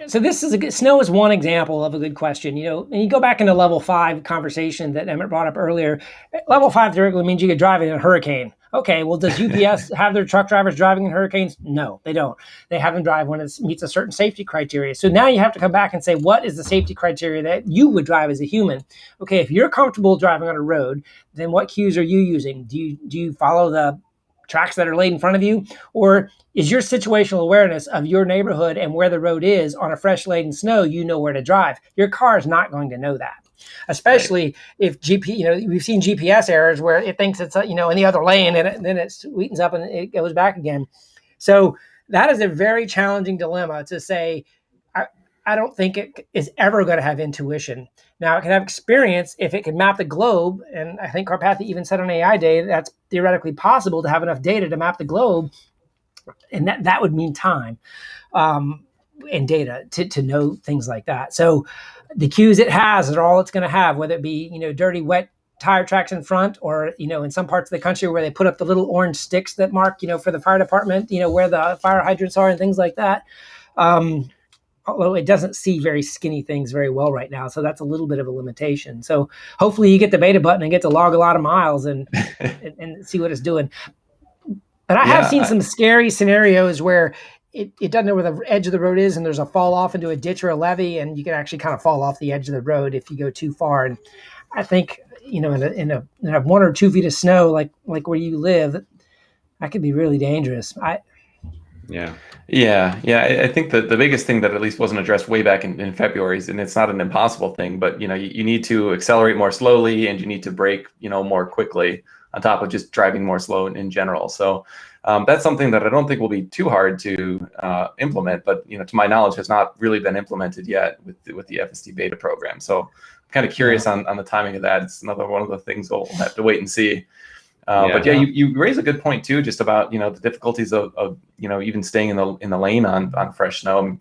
So snow is one example of a good question. And you go back into level 5 conversation that Emmet brought up earlier. Level 5 theoretically means you could drive in a hurricane. Okay, well, does UPS have their truck drivers driving in hurricanes? No, they don't. They have them drive when it meets a certain safety criteria. So now you have to come back and say, what is the safety criteria that you would drive as a human? Okay, if you're comfortable driving on a road, then what cues are you using? Do you follow the tracks that are laid in front of you? Or is your situational awareness of your neighborhood and where the road is on a fresh laden snow, where to drive? Your car is not going to know that. Especially if we've seen GPS errors where it thinks it's in the other lane, and then it sweetens up and it goes back again. So that is a very challenging dilemma to say. I don't think it is ever going to have intuition. Now, it can have experience if it can map the globe, and I think Carpathy even said on AI Day that's theoretically possible to have enough data to map the globe, and that would mean time and data to know things like that. So the cues it has are all it's going to have, whether it be dirty, wet tire tracks in front, or in some parts of the country where they put up the little orange sticks that mark for the fire department where the fire hydrants are and things like that. although it doesn't see very skinny things very well right now. So that's a little bit of a limitation. So hopefully you get the beta button and get to log a lot of miles and see what it's doing. But I have seen some scary scenarios where it doesn't know where the edge of the road is, and there's a fall off into a ditch or a levee, and you can actually kind of fall off the edge of the road if you go too far. And I think, in a 1 or 2 feet of snow, like where you live, that could be really dangerous. Yeah. I think that the biggest thing that at least wasn't addressed way back in February is, and it's not an impossible thing, but you need to accelerate more slowly, and you need to brake more quickly, on top of just driving more slow in general. So that's something that I don't think will be too hard to implement, but to my knowledge has not really been implemented yet with the FSD Beta program. So I'm kind of curious on the timing of that. It's another one of the things we'll have to wait and see. But you raise a good point too, just about the difficulties of even staying in the lane on fresh snow.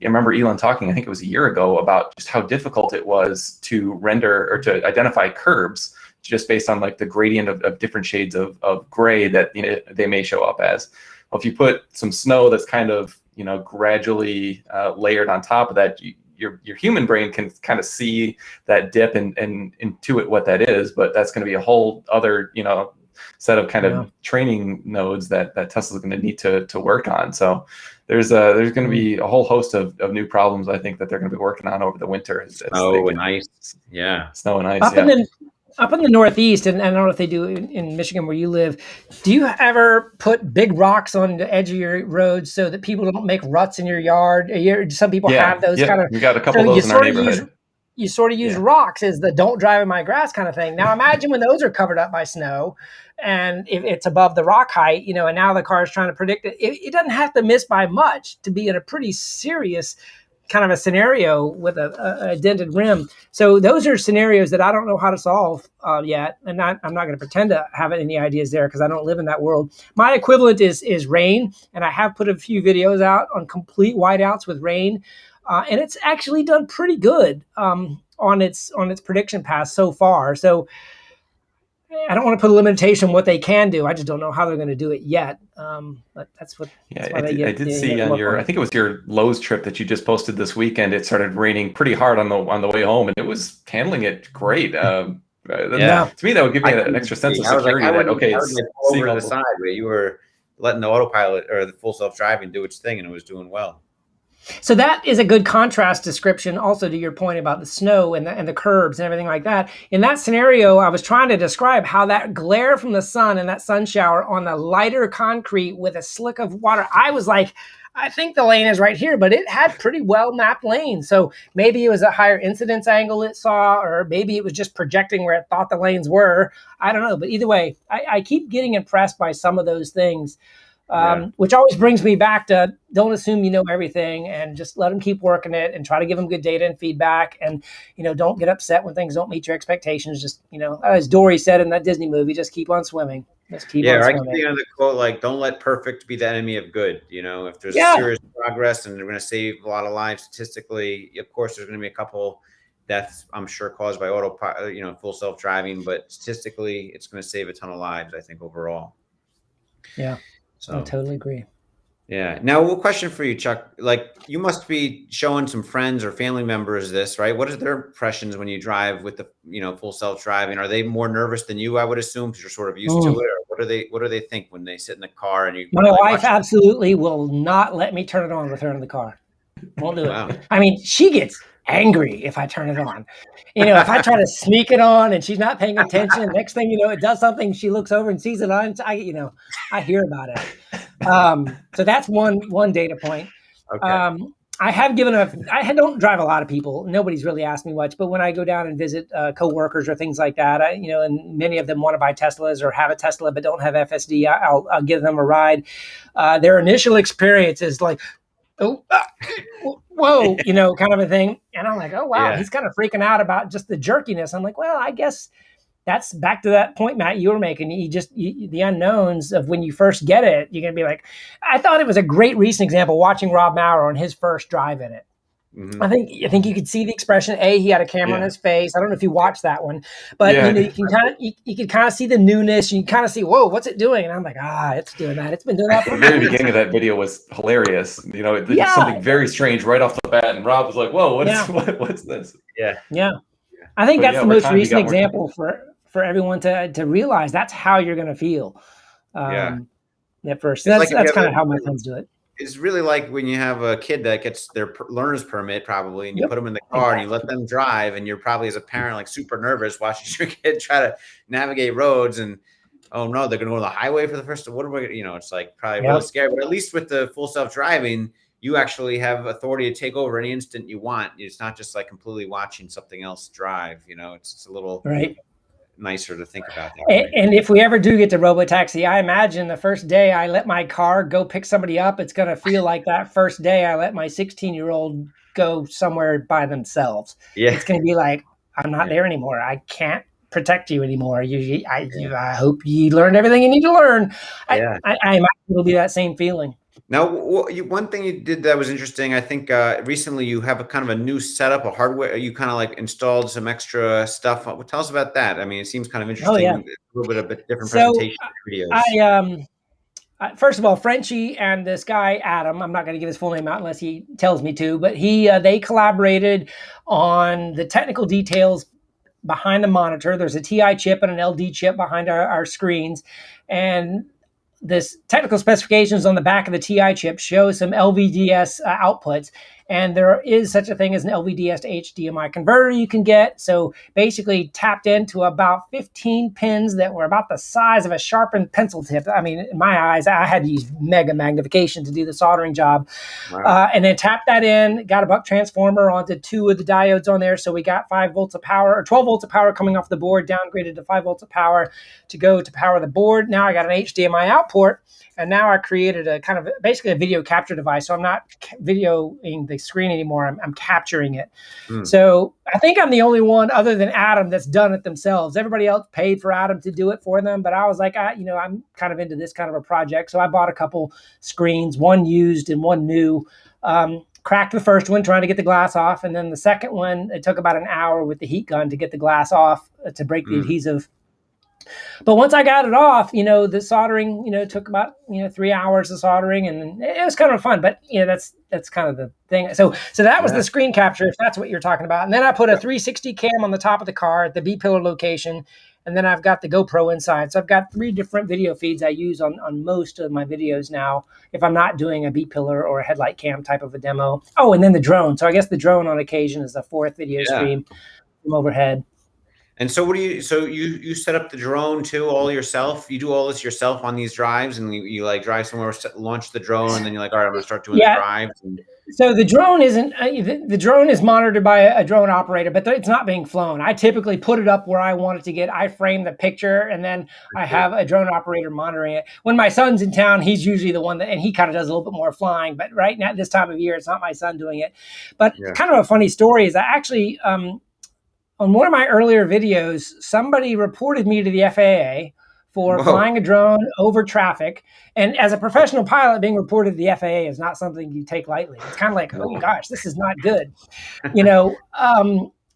I remember Elon talking, I think it was a year ago, about just how difficult it was to render or to identify curbs just based on like the gradient of different shades of gray that they may show up as. Well, if you put some snow that's kind of gradually layered on top of that, your human brain can kind of see that dip and intuit what that is, but that's going to be a whole other set of kind of training nodes that Tesla's going to need to work on. So there's going to be a whole host of new problems, I think, that they're going to be working on over the winter. Snow and ice. Yeah. Snow and ice. Up in the Northeast, and I don't know if they do in Michigan where you live, do you ever put big rocks on the edge of your road so that people don't make ruts in your yard? Some people have those kind of. We got a couple of those in our neighborhood. You sort of use rocks as the "don't drive in my grass" kind of thing. Now imagine when those are covered up by snow, and if it's above the rock height, and now the car is trying to predict it. It doesn't have to miss by much to be in a pretty serious kind of a scenario with a dented rim. So those are scenarios that I don't know how to solve yet. And I'm not going to pretend to have any ideas there because I don't live in that world. My equivalent is rain. And I have put a few videos out on complete whiteouts with rain. And it's actually done pretty good on its prediction path so far. So I don't want to put a limitation on what they can do. I just don't know how they're going to do it yet. But that's what. I did see on your. I think it was your Lowe's trip that you just posted this weekend. It started raining pretty hard on the way home, and it was handling it great. To me, that would give me an extra sense of security. It's over the side where you were letting the autopilot or the full self-driving do its thing, and it was doing well. So that is a good contrast description also to your point about the snow and the curbs and everything like that. In that scenario, I was trying to describe how that glare from the sun and that sun shower on the lighter concrete with a slick of water, I was like, I think the lane is right here, but it had pretty well mapped lanes. So maybe it was a higher incidence angle it saw, or maybe it was just projecting where it thought the lanes were. I don't know. But either way, I keep getting impressed by some of those things. Which always brings me back to don't assume you know everything and just let them keep working it and try to give them good data and feedback. And, don't get upset when things don't meet your expectations. Just, as Dory said in that Disney movie, just keep on swimming. Just keep on swimming. I keep on the quote, like, don't let perfect be the enemy of good. If there's serious progress and they're going to save a lot of lives statistically, of course, there's going to be a couple deaths, I'm sure, caused by autopilot, full self-driving, but statistically, it's going to save a ton of lives, I think, overall. Yeah. So, I totally agree. Yeah. Now, a question for you, Chuck. Like, you must be showing some friends or family members this, right? What is their impressions when you drive with the, full self-driving? Are they more nervous than you, I would assume, because you're sort of used to it? Or what do they think when they sit in the car and you? My wife absolutely will not let me turn it on with her in the car. Won't do it. Wow. I mean, she gets angry if I turn it on. If I try to sneak it on and she's not paying attention, next thing you know, it does something. She looks over and sees it on. I hear about it. So that's one data point. Okay. I have I don't drive a lot of people. Nobody's really asked me much, but when I go down and visit coworkers or things like that, and many of them want to buy Teslas or have a Tesla but don't have FSD, I'll give them a ride. Their initial experience is like, whoa, kind of a thing. And I'm like, oh, wow, he's kind of freaking out about just the jerkiness. I'm like, well, I guess that's back to that point, Matt, you were making. The unknowns of when you first get it, you're going to be like, I thought it was a great recent example watching Rob Maurer on his first drive in it. I think you could see the expression. He had a camera on his face. I don't know if you watched that one, but you can you can kind of see the newness. And you kind of see, whoa, what's it doing? And I'm like, it's doing that. It's been doing that for the very years. beginning of that video was hilarious. It's something very strange right off the bat, and Rob was like, "Whoa, what's this?" Yeah. I think that's the most recent example for everyone to realize that's how you're going to feel. At first, that's kind of how my friends do it. It's really like when you have a kid that gets their learner's permit, probably, and you put them in the car and you let them drive, and you're probably, as a parent, like super nervous watching your kid try to navigate roads, and oh no, they're going to go to the highway for the first time. What are we? It's like probably really scary. But at least with the full self-driving, you actually have authority to take over any instant you want. It's not just like completely watching something else drive. It's a little nicer to think about that. And if we ever do get to robotaxi, I imagine the first day I let my car go pick somebody up, it's going to feel like that first day I let my 16-year-old go somewhere by themselves. It's going to be like, I'm not there anymore. I can't protect you anymore. I hope you learned everything you need to learn. I imagine it'll be that same feeling. Now, one thing you did that was interesting, I think recently you have a kind of a new setup, a hardware, you kind of like installed some extra stuff. Tell us about that. I mean, it seems kind of interesting, a little bit of a different presentation videos. First of all, Frenchie and this guy, Adam, I'm not going to give his full name out unless he tells me to, but they collaborated on the technical details behind the monitor. There's a TI chip and an LD chip behind our screens, and this technical specifications on the back of the TI chip show some LVDS outputs. And there is such a thing as an LVDS to HDMI converter you can get. So basically tapped into about 15 pins that were about the size of a sharpened pencil tip. I mean, in my eyes, I had to use mega magnification to do the soldering job. Wow. And then tapped that in, got a buck transformer onto 2 of the diodes on there. So we got 5 volts of power, or 12 volts of power coming off the board, downgraded to 5 volts of power to go to power the board. Now I got an HDMI output. And now I created a kind of basically a video capture device. So I'm not videoing the screen anymore. I'm capturing it. So I think I'm the only one other than Adam that's done it themselves. Everybody else paid for Adam to do it for them. But I was like, I'm kind of into this kind of a project. So I bought a couple screens, one used and one new. Cracked the first one trying to get the glass off. And then the second one, it took about an hour with the heat gun to get the glass off to break the adhesive. But once I got it off, the soldering, took about, 3 hours of soldering, and it was kind of fun. But, that's kind of the thing. So that was the screen capture, if that's what you're talking about. And then I put a 360 cam on the top of the car at the B-pillar location. And then I've got the GoPro inside. So I've got 3 different video feeds I use on most of my videos now, if I'm not doing a B-pillar or a headlight cam type of a demo. Oh, and then the drone. So I guess the drone on occasion is the 4th video stream from overhead. And so you set up the drone too, all yourself? You do all this yourself on these drives, and you like drive somewhere, launch the drone, and then you're like, all right, I'm gonna start doing the drives. So the drone isn't, the drone is monitored by a drone operator, but it's not being flown. I typically put it up where I want it to get. I frame the picture, and then I have a drone operator monitoring it. When my son's in town, he's usually the one and he kind of does a little bit more flying, but right now, this time of year, it's not my son doing it. But kind of a funny story is I actually, on one of my earlier videos, somebody reported me to the FAA for flying a drone over traffic. And as a professional pilot, being reported to the FAA is not something you take lightly. It's kind of like, oh gosh, this is not good,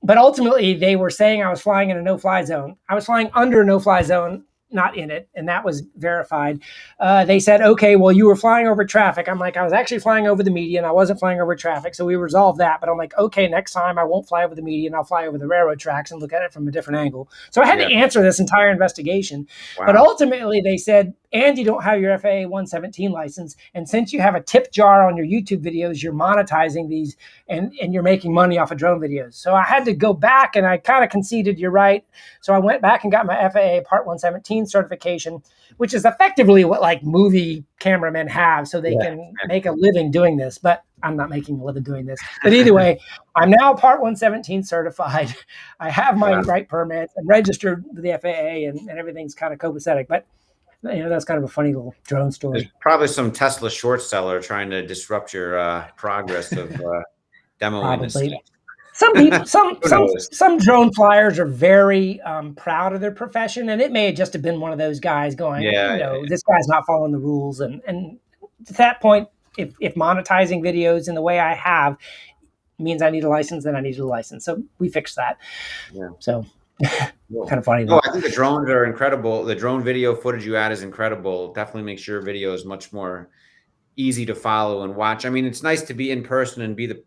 But ultimately, they were saying I was flying in a no-fly zone. I was flying under a no-fly zone, not in it, and that was verified. They said, okay, well, you were flying over traffic. I'm like, I was actually flying over the median. I wasn't flying over traffic, so we resolved that. But I'm like, okay, next time I won't fly over the median. I'll fly over the railroad tracks and look at it from a different angle. So I had to answer this entire investigation. Wow. But ultimately, they said, and you don't have your FAA 117 license. And since you have a tip jar on your YouTube videos, you're monetizing these and you're making money off of drone videos. So I had to go back, and I kind of conceded, you're right. So I went back and got my FAA Part 117 certification, which is effectively what like movie cameramen have, so they can make a living doing this. But I'm not making a living doing this. But either way, I'm now Part 117 certified. I have my right permits and registered with the FAA, and everything's kind of copacetic. But that's kind of a funny little drone story. There's probably some Tesla short seller trying to disrupt your progress of demoing this. Some people, some drone flyers are very proud of their profession, and it may just have been one of those guys going, this guy's not following the rules. And to that point, if monetizing videos in the way I have, means I need a license, then I need a license. So we fixed that. Yeah. So Cool. kind of funny. No, I think the drones are incredible. The drone video footage you add is incredible. Definitely makes your videos much more easy to follow and watch. I mean, it's nice to be in person and be the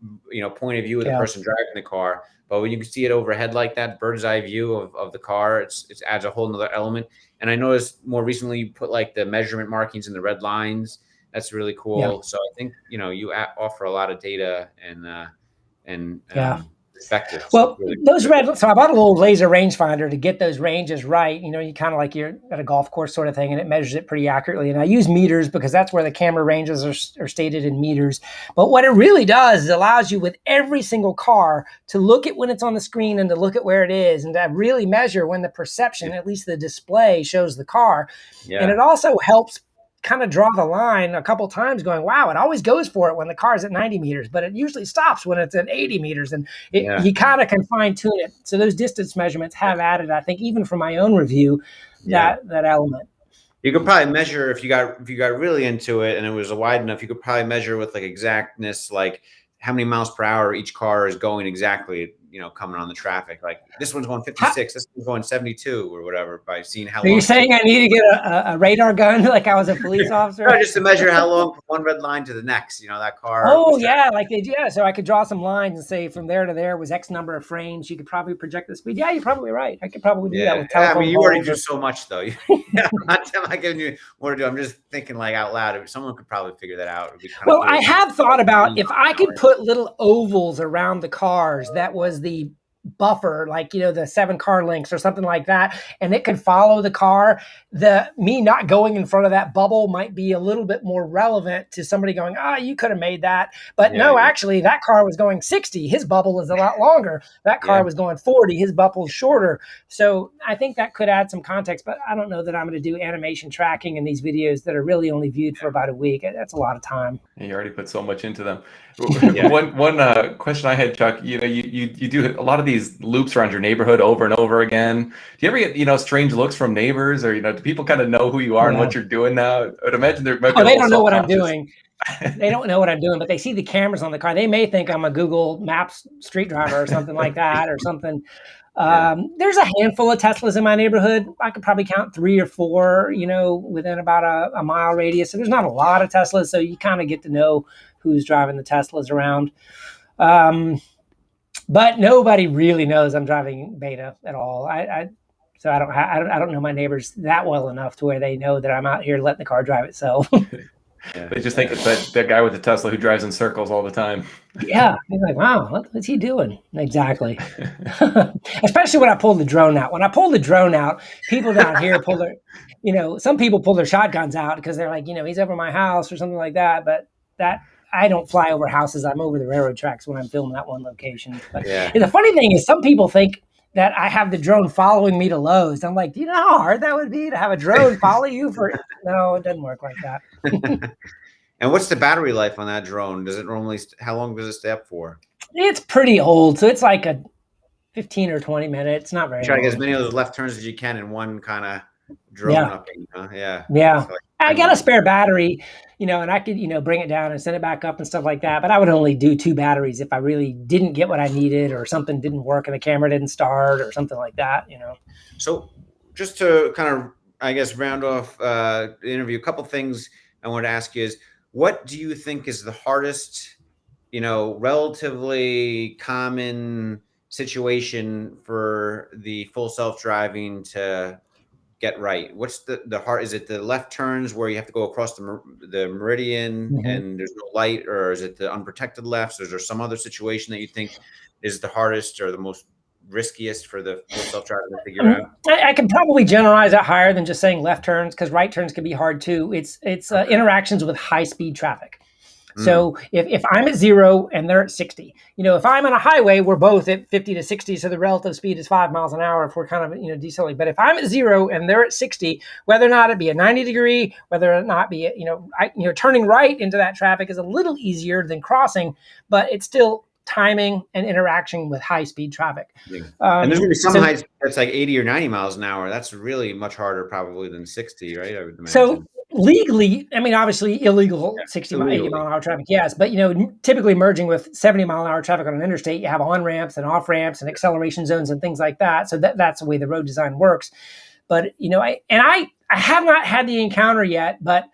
point of view of the person driving the car. But when you can see it overhead like that, bird's eye view of the car, it adds a whole nother element. And I noticed more recently you put like the measurement markings in the red lines. That's really cool. Yeah. So I think you offer a lot of data and effective. Well, really those so I bought a little laser rangefinder to get those ranges right. You kind of like you're at a golf course sort of thing, and it measures it pretty accurately. And I use meters because that's where the camera ranges are stated in meters. But what it really does is allows you with every single car to look at when it's on the screen and to look at where it is and to really measure when the perception, at least the display, shows the car. Yeah. And it also helps kind of draw the line a couple times going, wow, it always goes for it when the car's at 90 meters, but it usually stops when it's at 80 meters. And you kind of can fine tune it. So those distance measurements have added, I think, even from my own review, that element. You could probably measure if you got really into it and it was wide enough, you could probably measure with like exactness, like how many miles per hour each car is going exactly, coming on the traffic. Like this one's going 56, this one's going 72 or whatever, by seeing how long. Are you saying I need to get a radar gun like I was a police officer? No, just to measure how long from one red line to the next, that car. Oh, yeah, like they do. Yeah, so I could draw some lines and say from there to there was X number of frames. You could probably project the speed. Yeah, you're probably right. I could probably do that with telephone. I mean, you already do so much, though. I'm not giving you more to do. I'm just thinking like out loud. Someone could probably figure that out. Well, I have thought about if I could put little ovals around the cars that was the buffer, like the 7 car links or something like that, and it could follow the car. Me not going in front of that bubble might be a little bit more relevant to somebody going, you could have made that, but actually that car was going 60, his bubble is a lot longer. That car was going 40, his bubble is shorter. So I think that could add some context, but I don't know that I'm going to do animation tracking in these videos that are really only viewed for about a week. That's a lot of time. You already put so much into them. One question I had, Chuck, you do a lot of these loops around your neighborhood over and over again. Do you ever get, strange looks from neighbors, or, do people kind of know who you are and what you're doing now? I'd imagine there might be they don't know what I'm doing. They don't know what I'm doing, but they see the cameras on the car. They may think I'm a Google Maps street driver or something like that or something. There's a handful of Teslas in my neighborhood. I could probably count 3 or 4, within about a mile radius. So there's not a lot of Teslas. So you kind of get to know who's driving the Teslas around. But nobody really knows I'm driving Beta at all. So I don't know my neighbors that well enough to where they know that I'm out here letting the car drive itself. They just think it's that guy with the Tesla who drives in circles all the time. Yeah, he's like, wow, what's he doing? Exactly. Especially when I pull the drone out. When I pull the drone out, people down here pull their, some people pull their shotguns out because they're like, he's over my house or something like that. But I don't fly over houses. I'm over the railroad tracks when I'm filming that one location. But the funny thing is some people think that I have the drone following me to Lowe's. I'm like, do you know how hard that would be to have a drone follow you for? No, it doesn't work like that. And what's the battery life on that drone? Does it normally, how long does it stay up for? It's pretty old. So it's like a 15 or 20 minutes. Not very long. Try to get as many of those left turns as you can in one kind of drone up. Yeah. So I got a spare battery, and I could, bring it down and send it back up and stuff like that. But I would only do 2 batteries if I really didn't get what I needed or something didn't work and the camera didn't start or something like that, So just to kind of, I guess, round off the interview, a couple things I want to ask you is, what do you think is the hardest, relatively common situation for the full self-driving to get right? What's the hard? Is it the left turns where you have to go across the meridian and there's no light, or is it the unprotected lefts? Or is there some other situation that you think is the hardest or the most riskiest for the full self-driving to figure out? I can probably generalize that higher than just saying left turns, because right turns can be hard too. It's interactions with high-speed traffic. So if I'm at 0 and they're at 60, if I'm on a highway, we're both at 50 to 60. So the relative speed is 5 miles an hour if we're kind of, decelerating. But if I'm at 0 and they're at 60, whether or not it be a 90 degree, whether or not be, turning right into that traffic is a little easier than crossing, but it's still timing and interaction with high-speed traffic. And there's going to be some heights that's like 80 or 90 miles an hour. That's really much harder probably than 60, right? I would imagine. So Legally, I mean, obviously illegal 60, 80 illegally. mile an hour traffic, yes. But, typically merging with 70 mile an hour traffic on an interstate, you have on ramps and off ramps and acceleration zones and things like that. So that's the way the road design works. But, I have not had the encounter yet, but,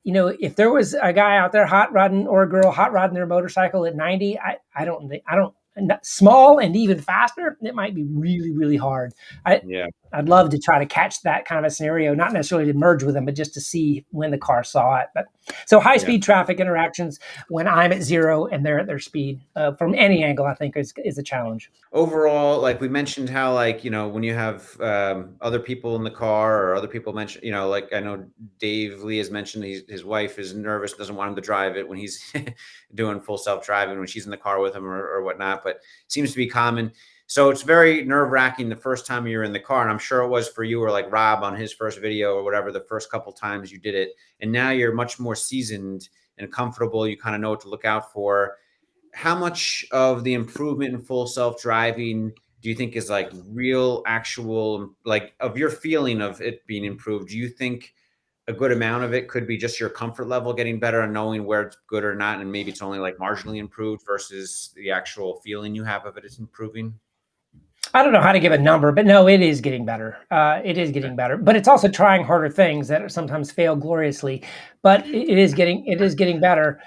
if there was a guy out there hot rodding or a girl hot rodding their motorcycle at 90, I don't think, small and even faster, it might be really, really hard. Yeah. I'd love to try to catch that kind of a scenario, not necessarily to merge with them, but just to see when the car saw it. But so high speed traffic interactions when I'm at zero and they're at their speed from any angle, I think is a challenge. Overall, like we mentioned how, like, when you have other people in the car, or other people mention, like I know Dave Lee has mentioned his wife is nervous, doesn't want him to drive it when he's doing full self-driving, when she's in the car with him or whatnot, but it seems to be common. So it's very nerve-wracking the first time you're in the car, and I'm sure it was for you, or like Rob on his first video or whatever, the first couple times you did it, and now you're much more seasoned and comfortable. You kind of know what to look out for. How much of the improvement in full self-driving do you think is like real, actual, like, of your feeling of it being improved? Do you think a good amount of it could be just your comfort level getting better and knowing where it's good or not, and maybe it's only like marginally improved versus the actual feeling you have of it is improving? I don't know how to give a number, but no, it is getting better. It is getting better, but it's also trying harder things that sometimes fail gloriously. But it is getting better.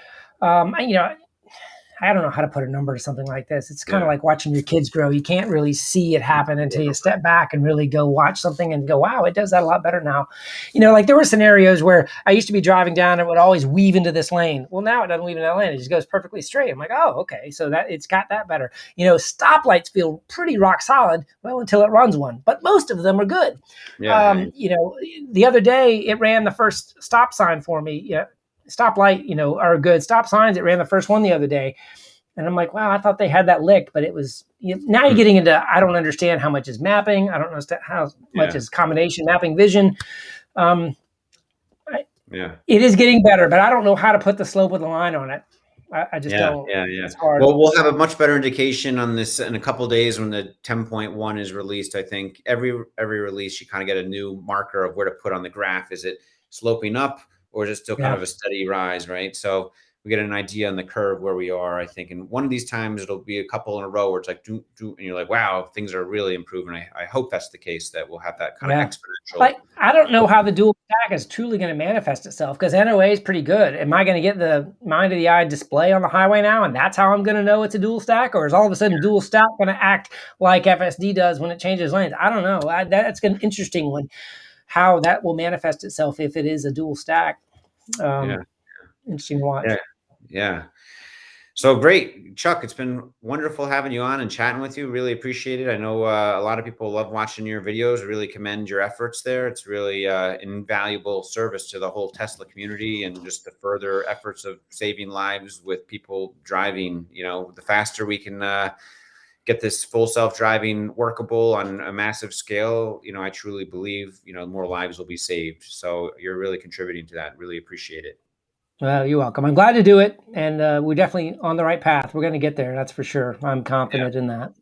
I don't know how to put a number to something like this. It's kind of like watching your kids grow. You can't really see it happen until you step back and really go watch something and go, wow, it does that a lot better now. Like there were scenarios where I used to be driving down and it would always weave into this lane. Well, now it doesn't weave into that lane. It just goes perfectly straight. I'm like, oh, okay. So that it's got that better. Stoplights feel pretty rock solid, well, until it runs one, but most of them are good. The other day it ran the first stop sign for me. Yeah. Stoplight, are good. Stop signs, it ran the first one the other day. And I'm like, wow, I thought they had that licked, but it was, now you're getting into, I don't understand how much is mapping. I don't understand how much is combination mapping vision. It is getting better, but I don't know how to put the slope of the line on it. I just don't. Yeah. It's hard. Well, we'll have a much better indication on this in a couple of days when the 10.1 is released. I think every release, you kind of get a new marker of where to put on the graph. Is it sloping up, or is it still kind of a steady rise, right? So we get an idea on the curve where we are, I think. And one of these times it'll be a couple in a row where it's like, and you're like, wow, things are really improving. I hope that's the case, that we'll have that kind of exponential. Like, I don't know how the dual stack is truly going to manifest itself, because NOA is pretty good. Am I going to get the mind of the eye display on the highway now, and that's how I'm going to know it's a dual stack? Or is all of a sudden dual stack going to act like FSD does when it changes lanes? I don't know. That's an interesting one, how that will manifest itself if it is a dual stack. Interesting to watch. Yeah. So great, Chuck. It's been wonderful having you on and chatting with you. Really appreciate it. I know a lot of people love watching your videos. Really commend your efforts there. It's really invaluable service to the whole Tesla community, and just the further efforts of saving lives with people driving. The faster we can get this full self-driving workable on a massive scale, I truly believe, more lives will be saved. So you're really contributing to that. Really appreciate it. Well, you're welcome. I'm glad to do it. And we're definitely on the right path. We're going to get there. That's for sure. I'm confident in that.